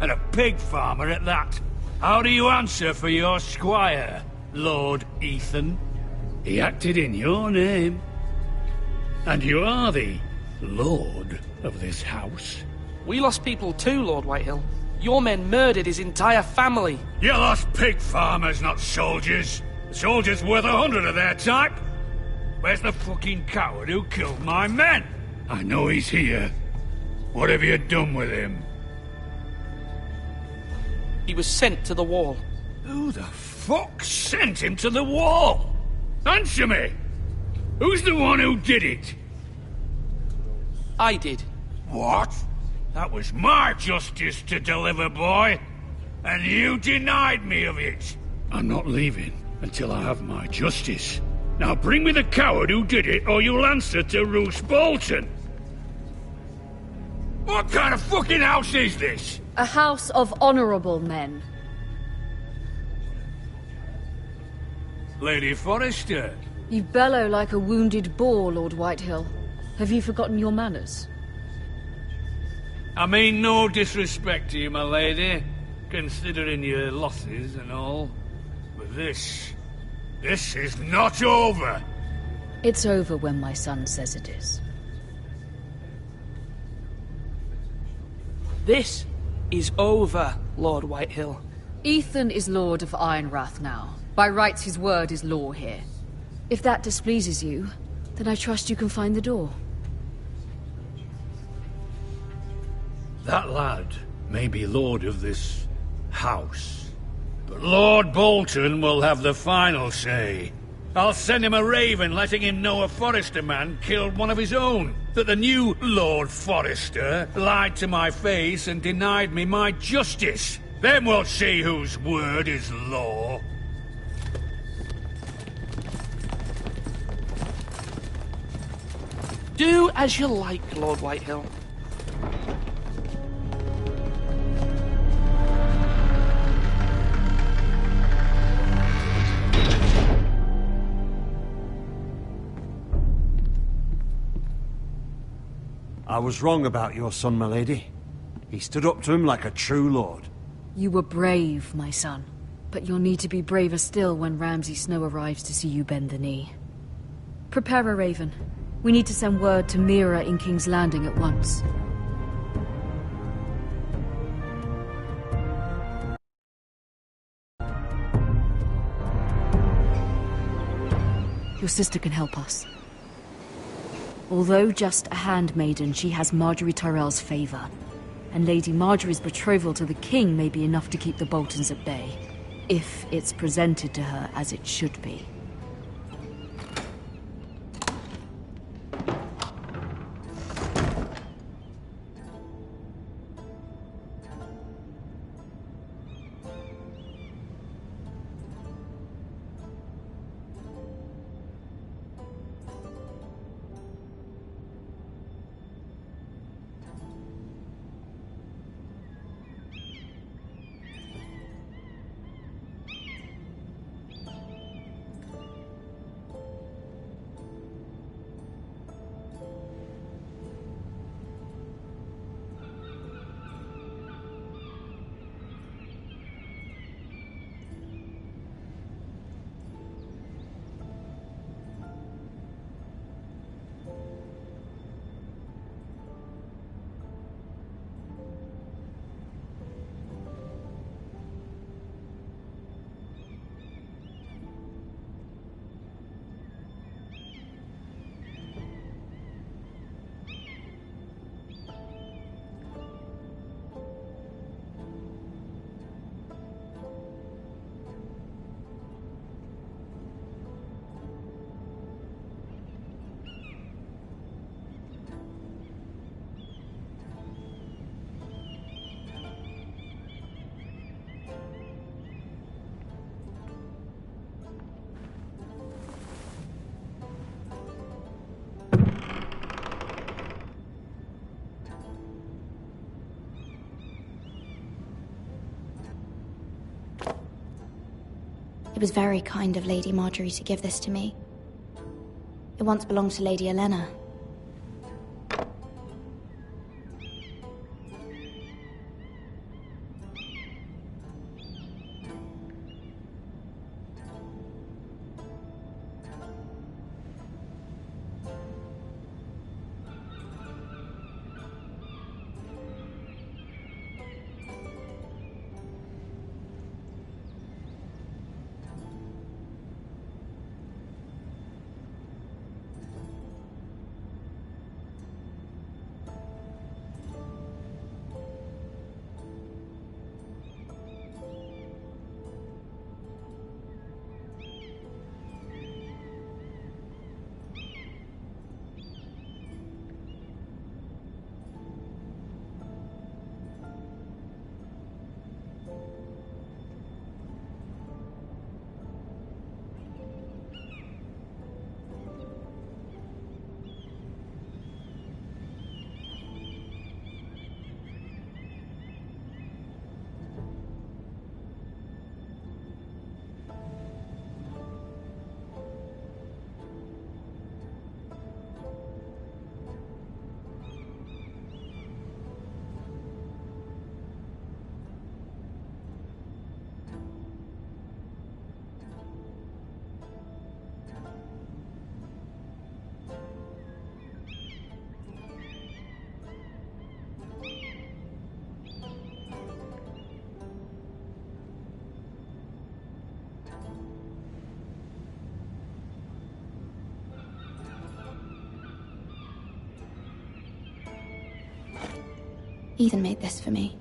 S2: And a pig farmer at that. How do you answer for your squire, Lord Ethan? He acted in your name. And you are the lord of this house.
S12: We lost people too, Lord Whitehill. Your men murdered his entire family.
S2: You lost pig farmers, not soldiers. The soldiers worth 100 of their type. Where's the fucking coward who killed my men? I know he's here. What have you done with him?
S12: He was sent to the wall.
S2: Who the fuck sent him to the wall? Answer me! Who's the one who did it?
S12: I did.
S2: What? That was my justice to deliver, boy. And you denied me of it. I'm not leaving until I have my justice. Now bring me the coward who did it, or you'll answer to Roose Bolton. What kind of fucking house is this?
S10: A house of honorable men.
S2: Lady Forrester.
S10: You bellow like a wounded boar, Lord Whitehill. Have you forgotten your manners?
S2: I mean no disrespect to you, my lady, considering your losses and all. But this is not over.
S10: It's over when my son says it is.
S12: This is over, Lord Whitehill.
S10: Ethan is Lord of Ironrath now. By rights, his word is law here. If that displeases you, then I trust you can find the door.
S2: That lad may be lord of this house, but Lord Bolton will have the final say. I'll send him a raven letting him know a Forrester man killed one of his own, that the new Lord Forrester lied to my face and denied me my justice. Then we'll see whose word is law.
S12: Do as you like, Lord Whitehill.
S14: I was wrong about your son, my lady. He stood up to him like a true lord.
S10: You were brave, my son. But you'll need to be braver still when Ramsay Snow arrives to see you bend the knee. Prepare a raven. We need to send word to Mira in King's Landing at once. Your sister can help us. Although just a handmaiden, she has Marjorie Tyrell's favor. And Lady Marjorie's betrothal to the king may be enough to keep the Boltons at bay. If it's presented to her as it should be.
S15: It was very kind of Lady Marjorie to give this to me. It once belonged to Lady Elena. Ethan made this for me.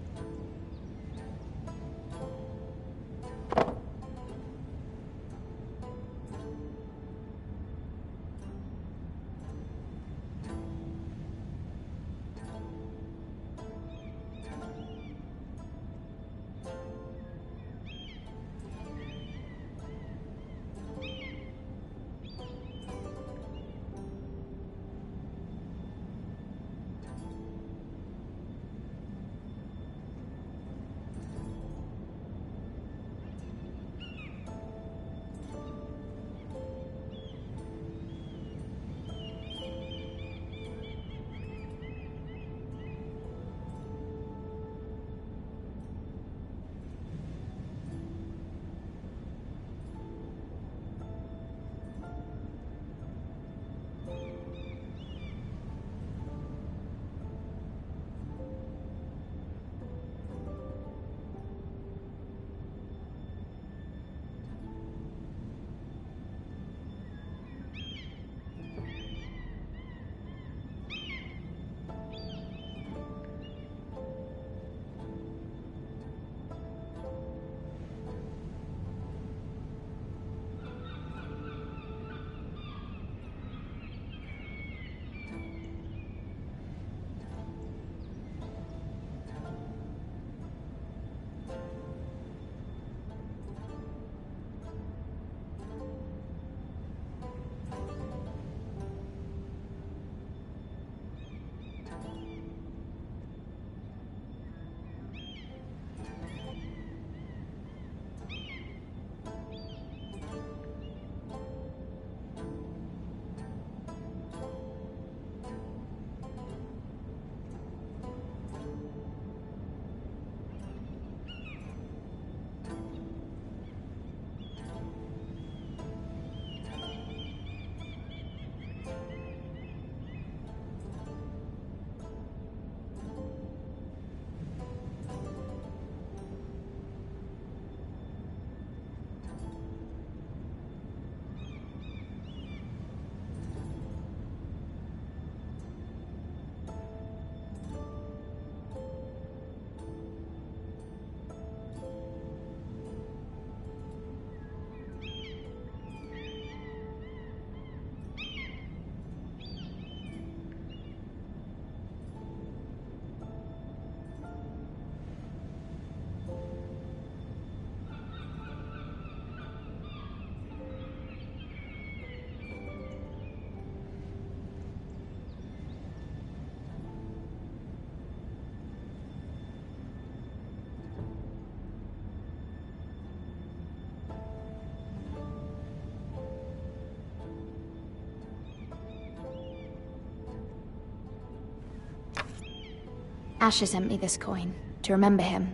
S15: Asher sent me this coin, to remember him.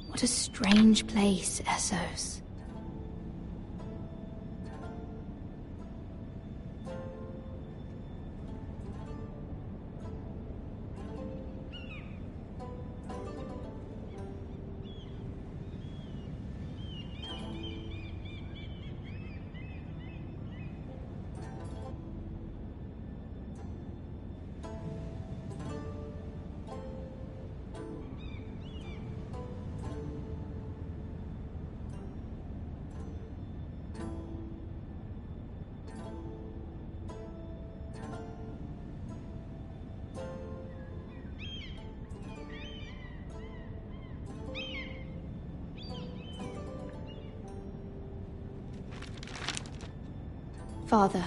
S15: What a strange place, Essos. Father,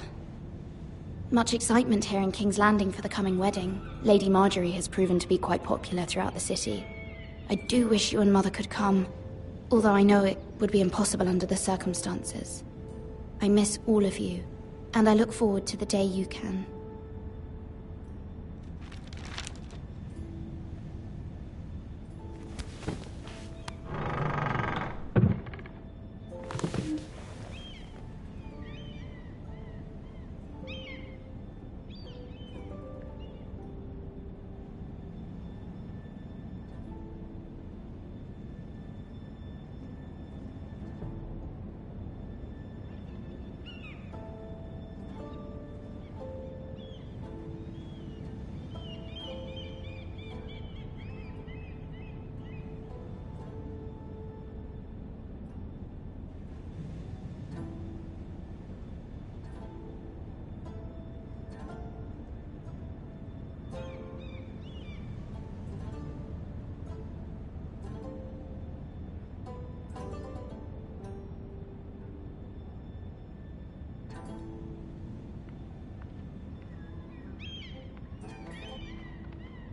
S15: much excitement here in King's Landing for the coming wedding. Lady Marjorie has proven to be quite popular throughout the city. I do wish you and Mother could come, although I know it would be impossible under the circumstances. I miss all of you, and I look forward to the day you can.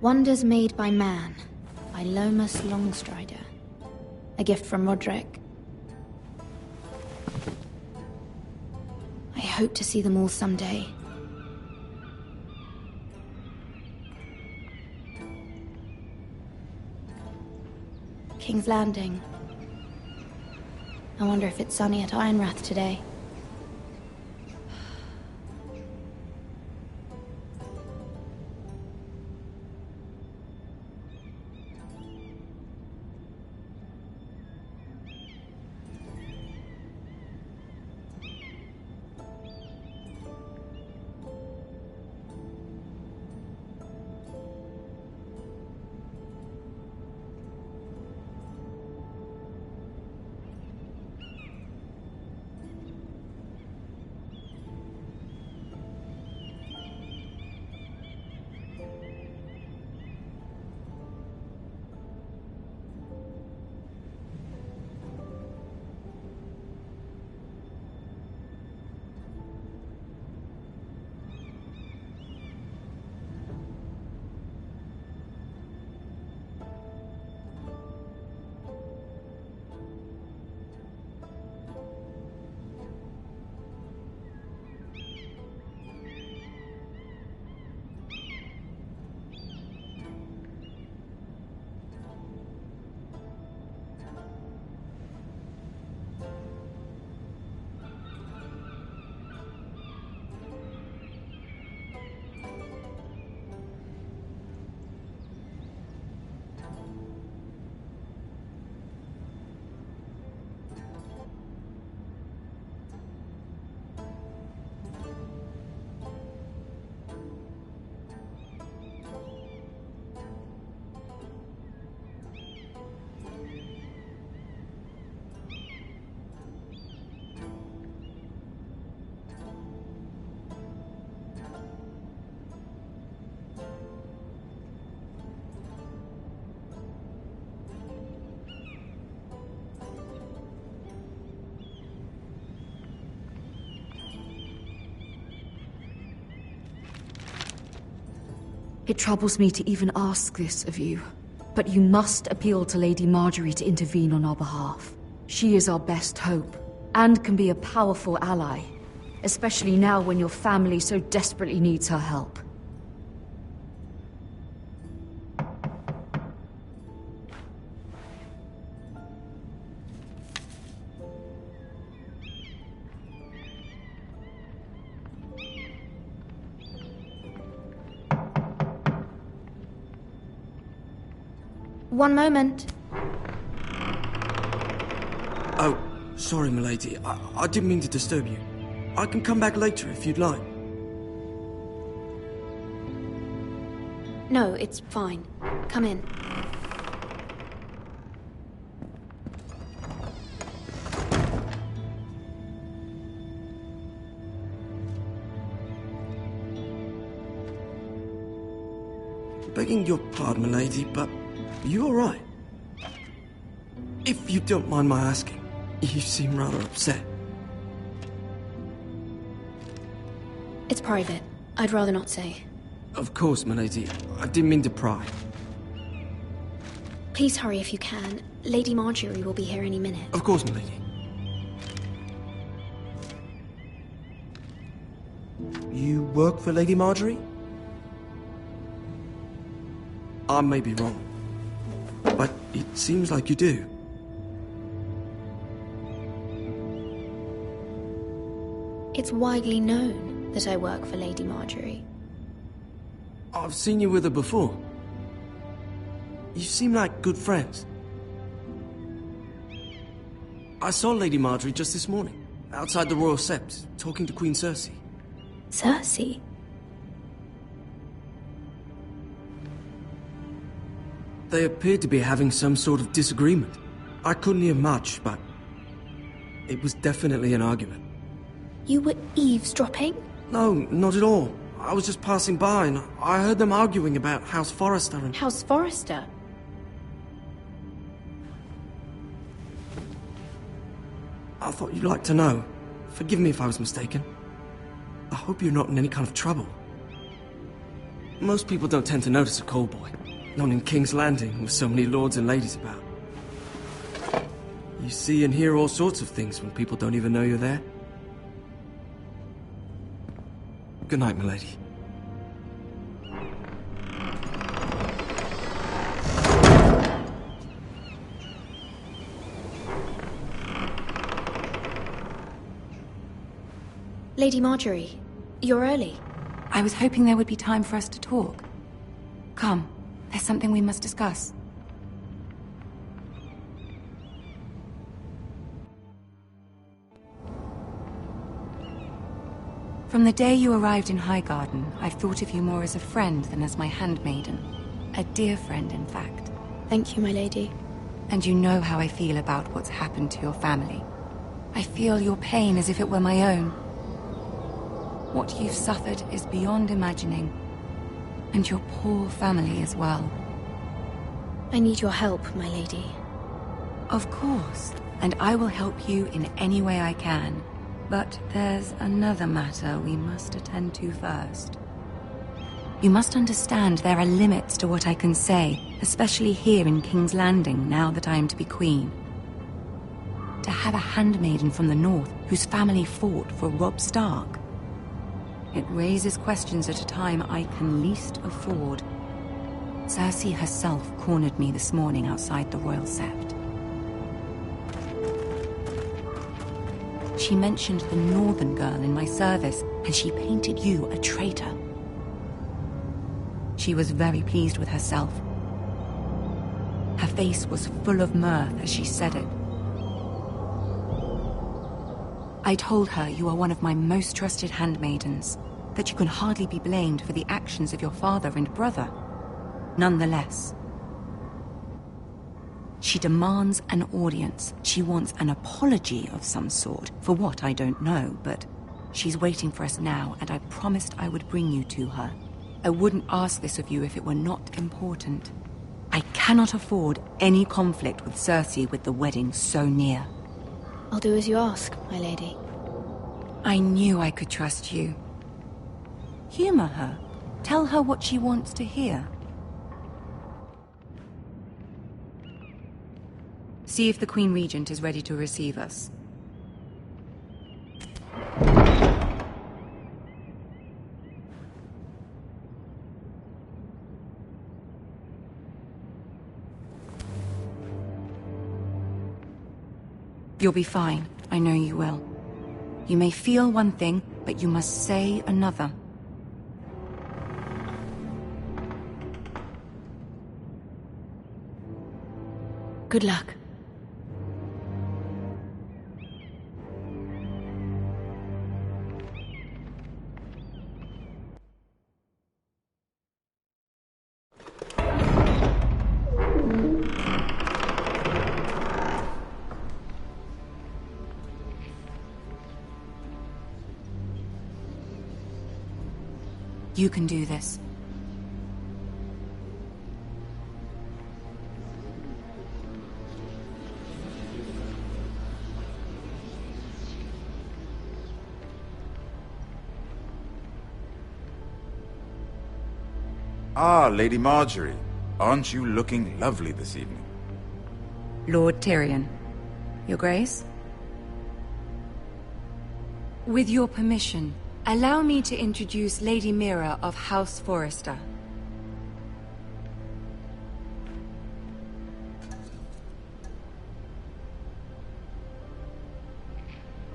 S15: Wonders Made by Man, by Lomas Longstrider. A gift from Roderick. I hope to see them all someday. King's Landing. I wonder if it's sunny at Ironrath today.
S10: It troubles me to even ask this of you, but you must appeal to Lady Marjorie to intervene on our behalf. She is our best hope, and can be a powerful ally, especially now when your family so desperately needs her help.
S15: One moment.
S12: Oh, sorry, milady. I didn't mean to disturb you. I can come back later if you'd like.
S15: No, it's fine. Come in.
S12: Begging your pardon, milady, but are you alright? If you don't mind my asking, you seem rather upset.
S15: It's private. I'd rather not say.
S12: Of course, milady. I didn't mean to pry.
S15: Please hurry if you can. Lady Marjorie will be here any minute.
S12: Of course, milady. You work for Lady Marjorie? I may be wrong, but it seems like you do.
S15: It's widely known that I work for Lady Marjorie.
S12: I've seen you with her before. You seem like good friends. I saw Lady Marjorie just this morning, outside the Royal Sept, talking to Queen Cersei.
S15: Cersei?
S12: They appeared to be having some sort of disagreement. I couldn't hear much, but it was definitely an argument.
S15: You were eavesdropping?
S12: No, not at all. I was just passing by and I heard them arguing about House Forrester and...
S15: House Forrester?
S12: I thought you'd like to know. Forgive me if I was mistaken. I hope you're not in any kind of trouble. Most people don't tend to notice a cold boy. Not in King's Landing, with so many lords and ladies about. You see and hear all sorts of things when people don't even know you're there. Good night, milady.
S15: Lady Marjorie, you're early.
S16: I was hoping there would be time for us to talk. Come, there's something we must discuss. From the day you arrived in Highgarden, I've thought of you more as a friend than as my handmaiden. A dear friend, in fact.
S15: Thank you, my lady.
S16: And you know how I feel about what's happened to your family. I feel your pain as if it were my own. What you've suffered is beyond imagining. And your poor family as well.
S15: I need your help, my lady.
S16: Of course, and I will help you in any way I can. But there's another matter we must attend to first. You must understand there are limits to what I can say, especially here in King's Landing, now that I am to be queen. To have a handmaiden from the north whose family fought for Robb Stark. It raises questions at a time I can least afford. Cersei herself cornered me this morning outside the Royal Sept. She mentioned the northern girl in my service, and she painted you a traitor. She was very pleased with herself. Her face was full of mirth as she said it. I told her you are one of my most trusted handmaidens, that you can hardly be blamed for the actions of your father and brother. Nonetheless, she demands an audience. She wants an apology of some sort, for what I don't know, but she's waiting for us now, and I promised I would bring you to her. I wouldn't ask this of you if it were not important. I cannot afford any conflict with Cersei with the wedding so near.
S15: I'll do as you ask, my lady.
S16: I knew I could trust you. Humor her. Tell her what she wants to hear. See if the Queen Regent is ready to receive us. You'll be fine. I know you will. You may feel one thing, but you must say another.
S15: Good luck.
S16: You can do this.
S17: Ah, Lady Marjorie. Aren't you looking lovely this evening?
S16: Lord Tyrion. Your Grace? With your permission, allow me to introduce Lady Mira of House Forrester.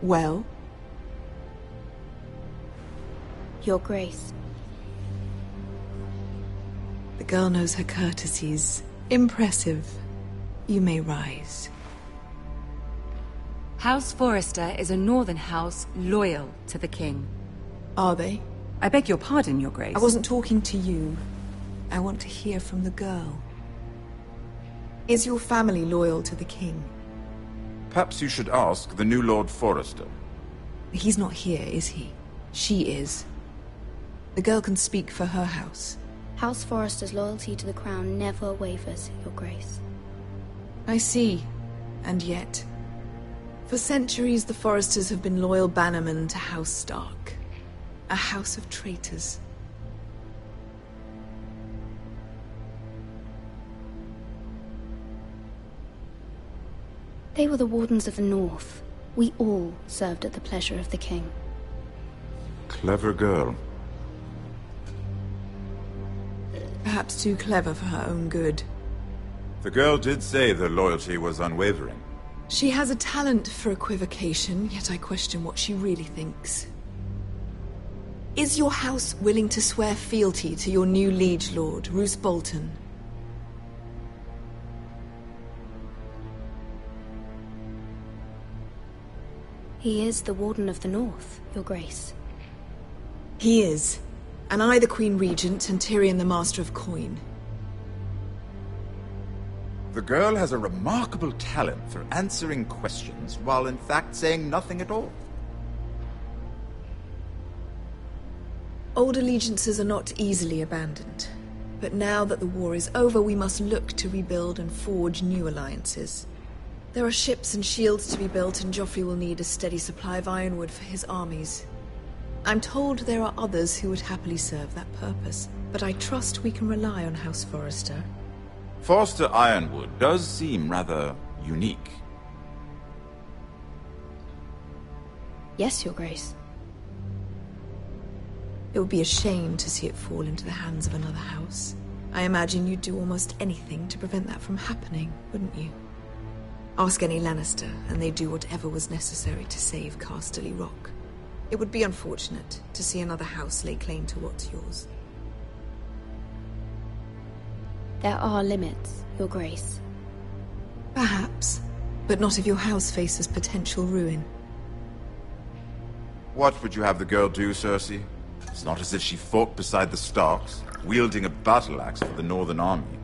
S18: Well?
S15: Your Grace.
S18: The girl knows her courtesies. Impressive. You may rise.
S16: House Forrester is a northern house loyal to the king.
S18: Are they?
S16: I beg your pardon, Your Grace.
S18: I wasn't talking to you. I want to hear from the girl. Is your family loyal to the king?
S17: Perhaps you should ask the new Lord Forrester.
S18: He's not here, is he? She is. The girl can speak for her house.
S15: House Forrester's loyalty to the crown never wavers, Your Grace.
S18: I see. And yet, for centuries the Forresters have been loyal bannermen to House Stark. A house of traitors.
S15: They were the Wardens of the North. We all served at the pleasure of the king.
S17: Clever girl.
S18: Perhaps too clever for her own good.
S17: The girl did say their loyalty was unwavering.
S18: She has a talent for equivocation, yet I question what she really thinks. Is your house willing to swear fealty to your new liege lord, Roose Bolton?
S15: He is the Warden of the North, Your Grace.
S18: He is. And I the Queen Regent, and Tyrion the Master of Coin.
S17: The girl has a remarkable talent for answering questions, while in fact saying nothing at all.
S18: Old allegiances are not easily abandoned. But now that the war is over, we must look to rebuild and forge new alliances. There are ships and shields to be built, and Joffrey will need a steady supply of ironwood for his armies. I'm told there are others who would happily serve that purpose, but I trust we can rely on House Forrester.
S17: Forster Ironwood does seem rather unique.
S15: Yes, Your Grace.
S18: It would be a shame to see it fall into the hands of another house. I imagine you'd do almost anything to prevent that from happening, wouldn't you? Ask any Lannister, and they'd do whatever was necessary to save Casterly Rock. It would be unfortunate to see another house lay claim to what's yours.
S15: There are limits, Your Grace.
S18: Perhaps, but not if your house faces potential ruin.
S17: What would you have the girl do, Cersei? It's not as if she fought beside the Starks, wielding a battle axe for the Northern Army.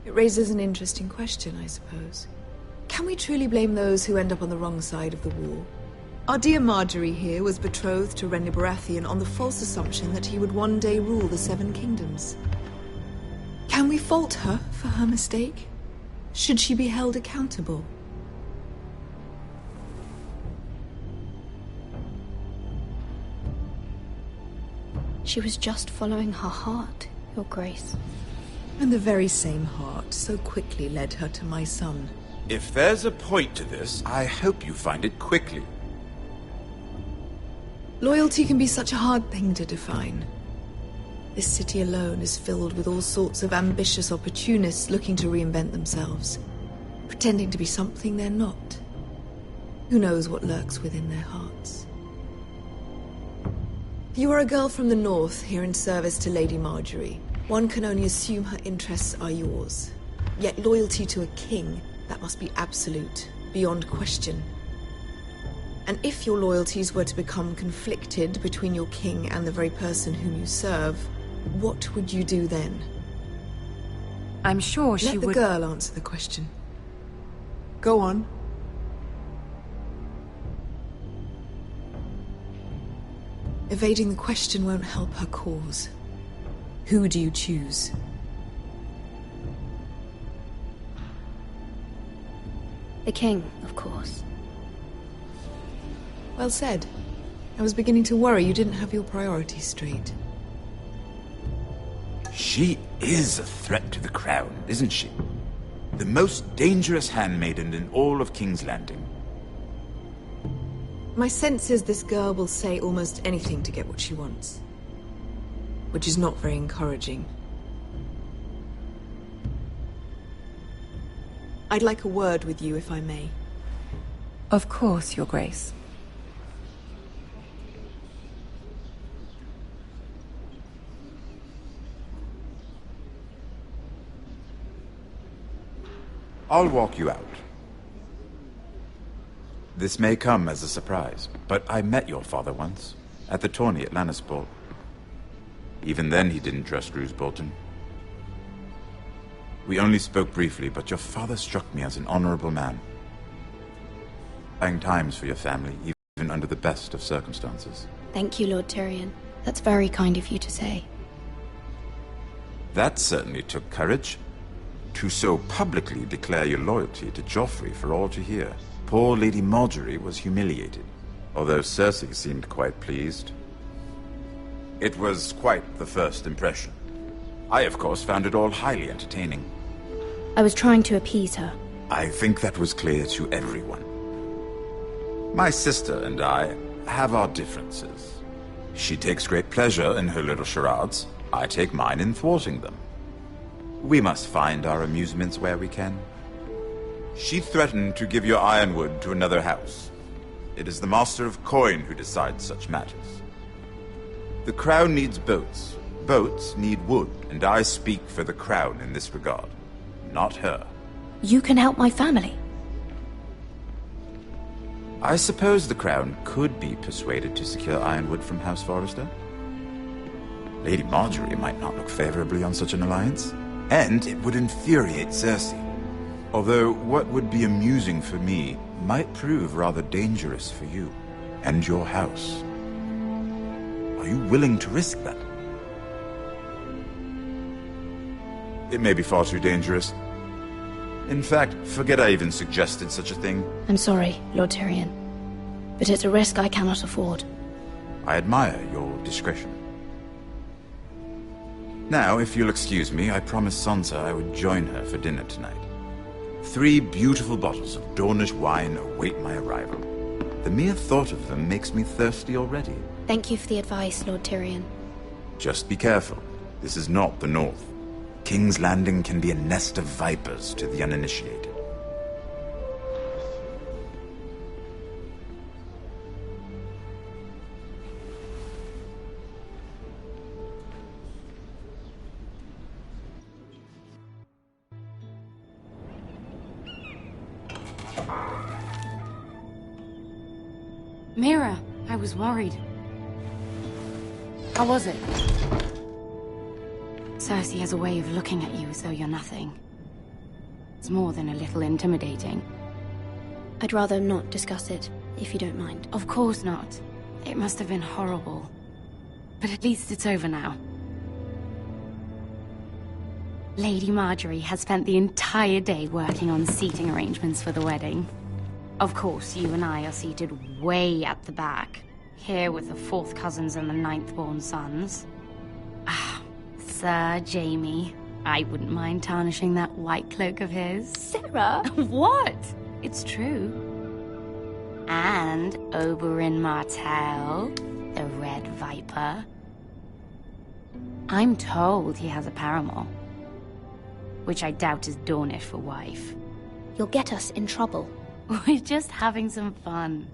S18: It raises an interesting question, I suppose. Can we truly blame those who end up on the wrong side of the war? Our dear Marjorie here was betrothed to Renly Baratheon on the false assumption that he would one day rule the Seven Kingdoms. Can we fault her for her mistake? Should she be held accountable?
S15: She was just following her heart, Your Grace.
S18: And the very same heart so quickly led her to my son.
S17: If there's a point to this, I hope you find it quickly.
S18: Loyalty can be such a hard thing to define. This city alone is filled with all sorts of ambitious opportunists looking to reinvent themselves, pretending to be something they're not. Who knows what lurks within their hearts? You are a girl from the north, here in service to Lady Marjorie. One can only assume her interests are yours. Yet loyalty to a king, that must be absolute, beyond question. And if your loyalties were to become conflicted between your king and the very person whom you serve, what would you do then?
S16: I'm sure she would...
S18: Let the girl answer the question. Go on. Evading the question won't help her cause. Who do you choose?
S15: The king, of course.
S18: Well said. I was beginning to worry you didn't have your priorities straight.
S17: She is a threat to the crown, isn't she? The most dangerous handmaiden in all of King's Landing.
S18: My sense is this girl will say almost anything to get what she wants. Which is not very encouraging. I'd like a word with you, if I may.
S16: Of course, Your Grace.
S17: I'll walk you out. This may come as a surprise, but I met your father once, at the tourney at Lannisport. Even then he didn't trust Roose Bolton. We only spoke briefly, but your father struck me as an honorable man. Trying times for your family, even under the best of circumstances.
S15: Thank you, Lord Tyrion. That's very kind of you to say.
S17: That certainly took courage. To so publicly declare your loyalty to Joffrey for all to hear. Poor Lady Margaery was humiliated, although Cersei seemed quite pleased. It was quite the first impression. I, of course, found it all highly entertaining.
S15: I was trying to appease her.
S17: I think that was clear to everyone. My sister and I have our differences. She takes great pleasure in her little charades. I take mine in thwarting them. We must find our amusements where we can. She threatened to give your ironwood to another house. It is the Master of Coin who decides such matters. The crown needs boats. Boats need wood, and I speak for the crown in this regard, not her.
S15: You can help my family.
S17: I suppose the crown could be persuaded to secure ironwood from House Forrester. Lady Margaery might not look favorably on such an alliance, and it would infuriate Cersei. Although what would be amusing for me might prove rather dangerous for you and your house. Are you willing to risk that? It may be far too dangerous. In fact, forget I even suggested such a thing.
S15: I'm sorry, Lord Tyrion, but it's a risk I cannot afford.
S17: I admire your discretion. Now, if you'll excuse me, I promised Sansa I would join her for dinner tonight. 3 beautiful bottles of Dornish wine await my arrival. The mere thought of them makes me thirsty already.
S15: Thank you for the advice, Lord Tyrion.
S17: Just be careful. This is not the North. King's Landing can be a nest of vipers to the uninitiated.
S16: Mira, I was worried. How was it? Cersei has a way of looking at you as though you're nothing. It's more than a little intimidating.
S15: I'd rather not discuss it, if you don't mind.
S16: Of course not. It must have been horrible. But at least it's over now. Lady Margaery has spent the entire day working on seating arrangements for the wedding. Of course, you and I are seated way at the back, here with the 4th cousins and the 9th-born sons. Ah, Sir Jaime. I wouldn't mind tarnishing that white cloak of his.
S15: Sarah!
S16: What? It's true. And Oberyn Martell, the Red Viper. I'm told he has a paramour, which I doubt is Dornish for wife.
S15: You'll get us in trouble.
S16: We're just having some fun.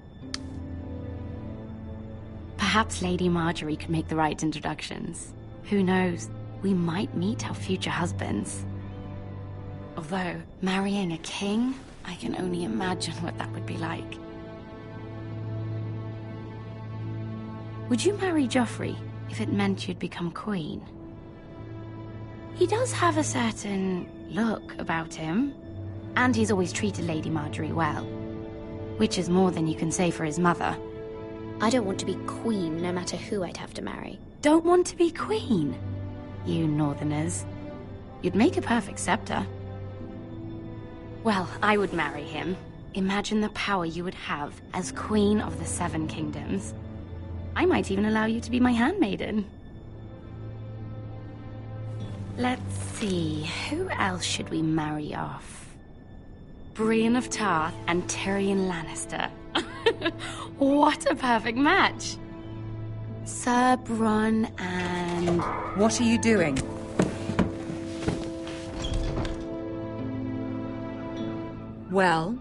S16: Perhaps Lady Margaery could make the right introductions. Who knows? we might meet our future husbands. Although, marrying a king, I can only imagine what that would be like. Would you marry Joffrey if it meant you'd become queen? He does have a certain look about him, and he's always treated Lady Marjorie well, which is more than you can say for his mother.
S15: I don't want to be queen, no matter who I'd have to marry.
S16: Don't want to be queen? You northerners. You'd make a perfect scepter. Well, I would marry him. Imagine the power you would have as Queen of the Seven Kingdoms. I might even allow you to be my handmaiden. Let's see, who else should we marry off? Brienne of Tarth and Tyrion Lannister. What a perfect match! Sir Bronn and...
S19: What are you doing? Well?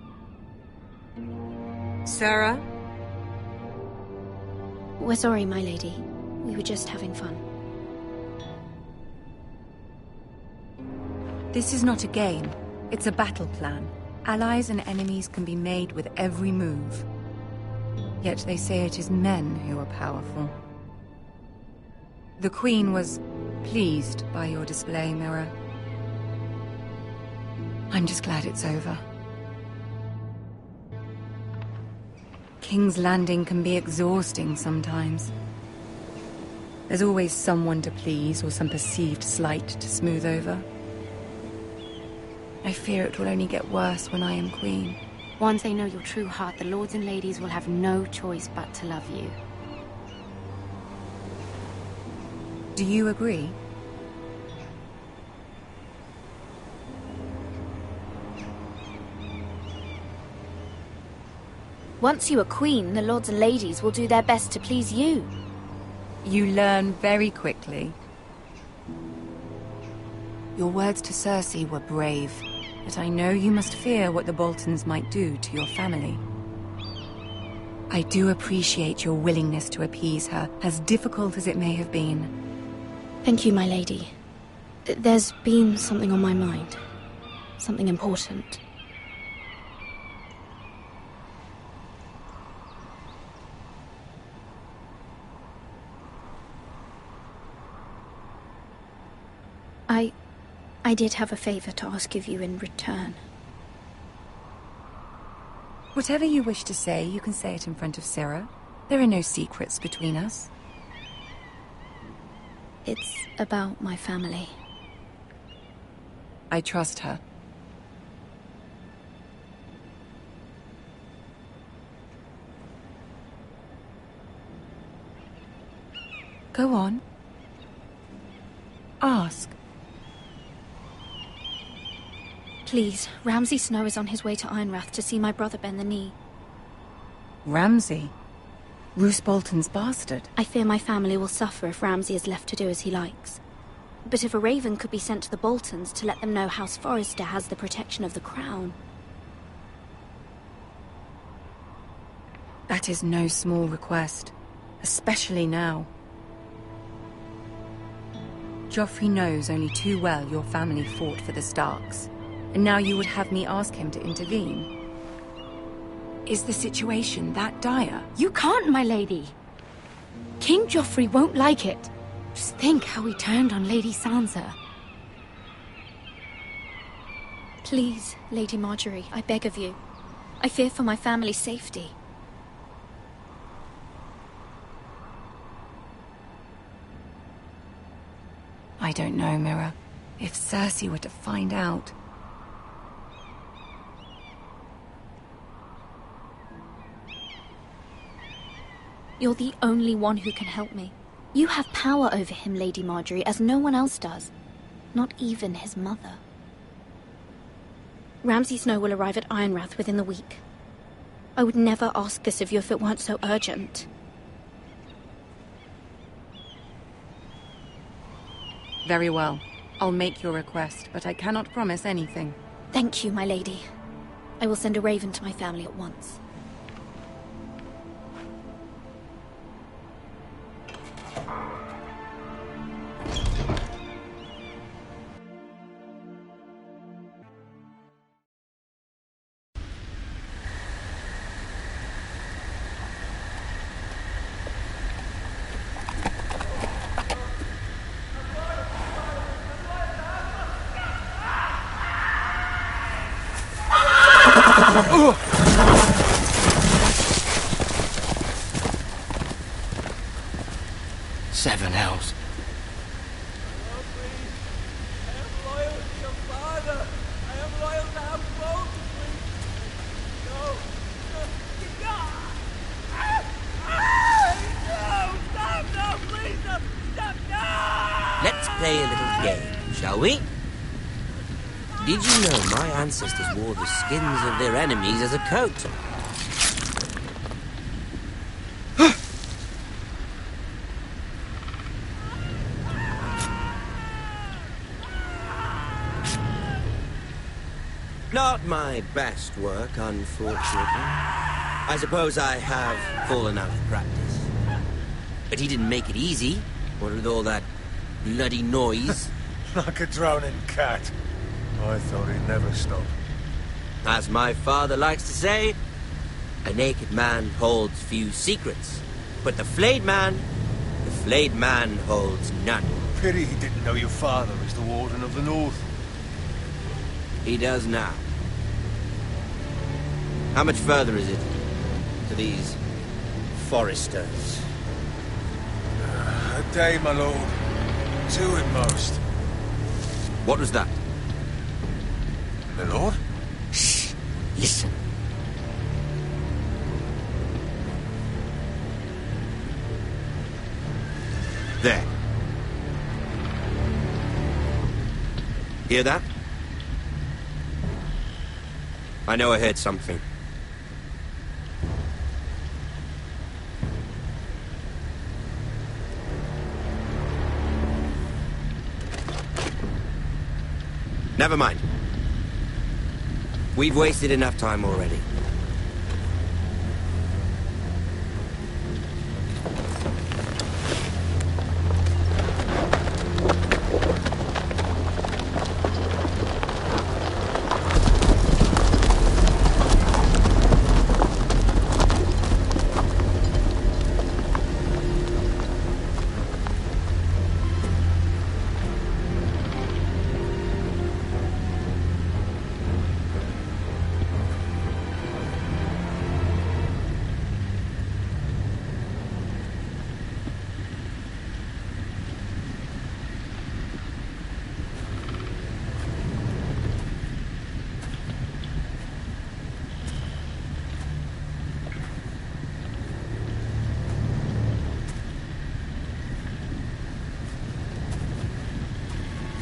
S19: Sarah?
S15: We're sorry, my lady. We were just having fun.
S19: This is not a game. It's a battle plan. Allies and enemies can be made with every move. Yet they say it is men who are powerful. The Queen was pleased by your display, Mira. I'm just glad it's over. King's Landing can be exhausting sometimes. There's always someone to please or some perceived slight to smooth over. I fear it will only get worse when I am queen.
S16: Once they know your true heart, the lords and ladies will have no choice but to love you.
S19: Do you agree?
S15: Once you are queen, the lords and ladies will do their best to please you.
S19: You learn very quickly. Your words to Cersei were brave, but I know you must fear what the Boltons might do to your family. I do appreciate your willingness to appease her, as difficult as it may have been.
S15: Thank you, my lady. There's been something on my mind. Something important. I did have a favor to ask of you in return.
S19: Whatever you wish to say, you can say it in front of Sarah. There are no secrets between us.
S15: It's about my family.
S19: I trust her. Go on. Ask.
S15: Please, Ramsay Snow is on his way to Ironrath to see my brother bend the knee.
S19: Ramsay? Roose Bolton's bastard?
S15: I fear my family will suffer if Ramsay is left to do as he likes. But if a raven could be sent to the Boltons to let them know House Forrester has the protection of the crown...
S19: That is no small request, especially now. Joffrey knows only too well your family fought for the Starks, and now you would have me ask him to intervene. Is the situation that dire?
S16: You can't, my lady. King Joffrey won't like it. Just think how he turned on Lady Sansa.
S15: Please, Lady Marjorie, I beg of you. I fear for my family's safety.
S19: I don't know, Mira. If Cersei were to find out...
S15: You're the only one who can help me. You have power over him, Lady Marjorie, as no one else does. Not even his mother. Ramsay Snow will arrive at Ironrath within the week. I would never ask this of you if it weren't so urgent.
S19: Very well. I'll make your request, but I cannot promise anything.
S15: Thank you, my lady. I will send a raven to my family at once.
S4: Seven hells.
S20: Let's play a little game, shall we? Did you know my ancestors wore the skins of their enemies as a coat? Not my best work, unfortunately. I suppose I have fallen out of practice. But he didn't make it easy, what with all that bloody noise.
S6: Like a drowning cat. I thought he'd never stop.
S20: As my father likes to say, a naked man holds few secrets, but the flayed man holds none.
S6: Pity he didn't know your father is the Warden of the North.
S20: He does now. How much further is it to these foresters?
S6: A day, my lord. 2 at most.
S20: What was that?
S6: My lord?
S20: Shh! Listen. There. Hear that? I know I heard something. Never mind. We've wasted enough time already.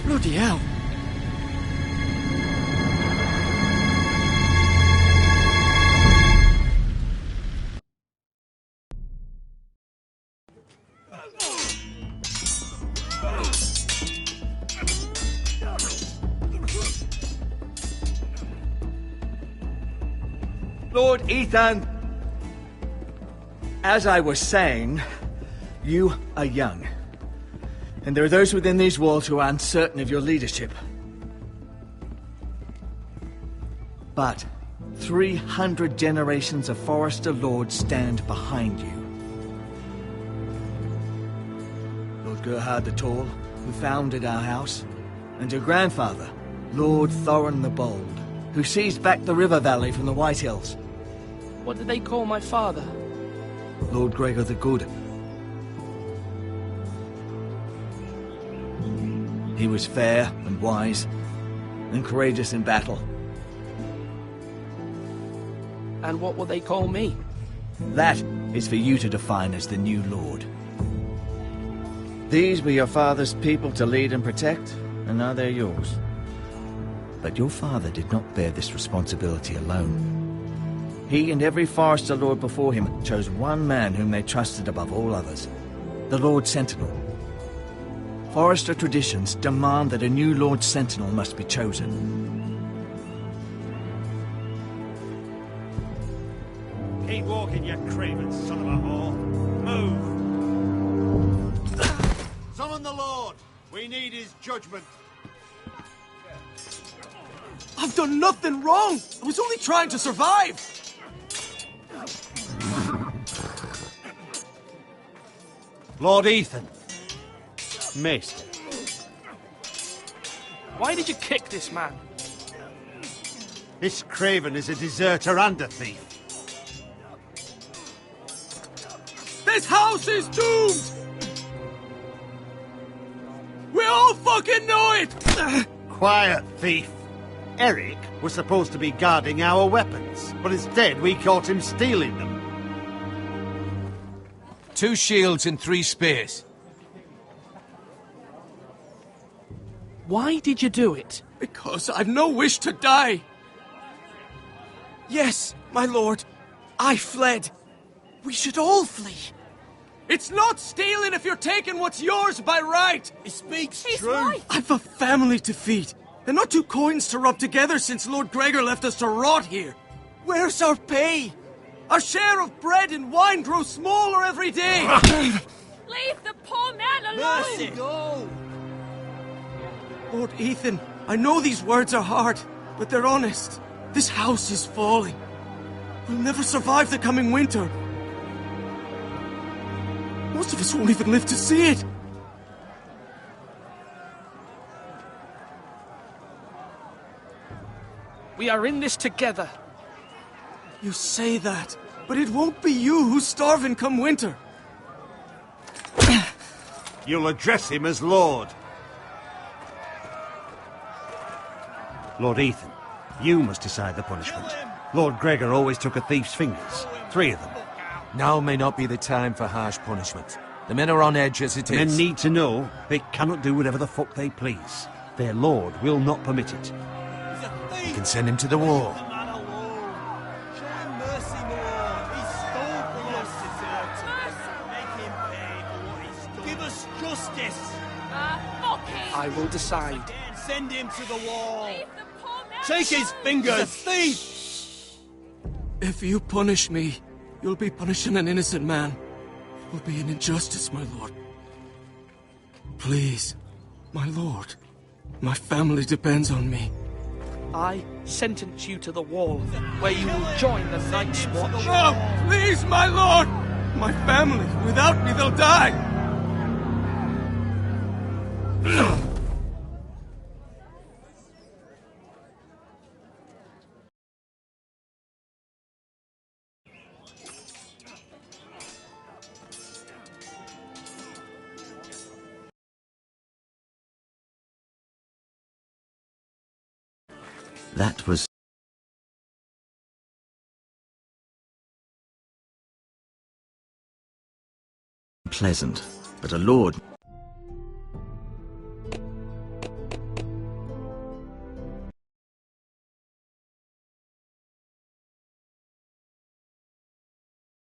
S8: Bloody hell.
S9: Lord Ethan, as I was saying, you are young. And there are those within these walls who are uncertain of your leadership. But 300 generations of Forester Lords stand behind you. Lord Gerhard the Tall, who founded our house, and your grandfather, Lord Thorin the Bold, who seized back the river valley from the White Hills.
S7: What did they call my father?
S9: Lord Gregor the Good. He was fair and wise, and courageous in battle.
S7: And what will they call me?
S9: That is for you to define as the new Lord. These were your father's people to lead and protect, and now they're yours. But your father did not bear this responsibility alone. He and every Forester Lord before him chose one man whom they trusted above all others, the Lord Sentinel. Forester traditions demand that a new Lord Sentinel must be chosen.
S14: Keep walking, you craven son of a whore. Move!
S5: Summon the Lord! We need his judgment.
S8: I've done nothing wrong! I was only trying to survive!
S14: Lord Ethan. Maester.
S7: Why did you kick this man?
S21: This Craven is a deserter and a thief.
S8: This house is doomed! We all fucking know it!
S21: Quiet, thief. Eric was supposed to be guarding our weapons, but instead we caught him stealing them.
S3: 2 shields and 3 spears.
S7: Why did you do it?
S12: Because I've no wish to die. Yes, my lord. I fled. We should all flee.
S8: It's not stealing if you're taking what's yours by right!
S12: He speaks true. I've a family to feed, and not 2 coins to rub together since Lord Gregor left us to rot here. Where's our pay?
S8: Our share of bread and wine grows smaller every day!
S11: Leave the poor man alone!
S12: Mercy, go! Lord Ethan, I know these words are hard, but they're honest. This house is falling. We'll never survive the coming winter. Most of us won't even live to see it.
S7: We are in this together.
S12: You say that, but it won't be you who's starving come winter.
S21: You'll address him as Lord. Lord Ethan, you must decide the punishment. Lord Gregor always took a thief's fingers. 3 of them.
S3: Now may not be the time for harsh punishment. The men are on edge as it is.
S21: Men need to know they cannot do whatever the fuck they please. Their lord will not permit it.
S3: You can send him to the wall.
S8: Give us justice!
S7: I will decide.
S8: Send him to the wall! Take his fingers! He's a thief!
S12: If you punish me, you'll be punishing an innocent man. It will be an injustice, my lord. Please, my lord. My family depends on me.
S7: I sentence you to the wall, where you will join the Night's Watch.
S12: No! Please, my lord! My family, without me, they'll die!
S9: That was pleasant, but a lord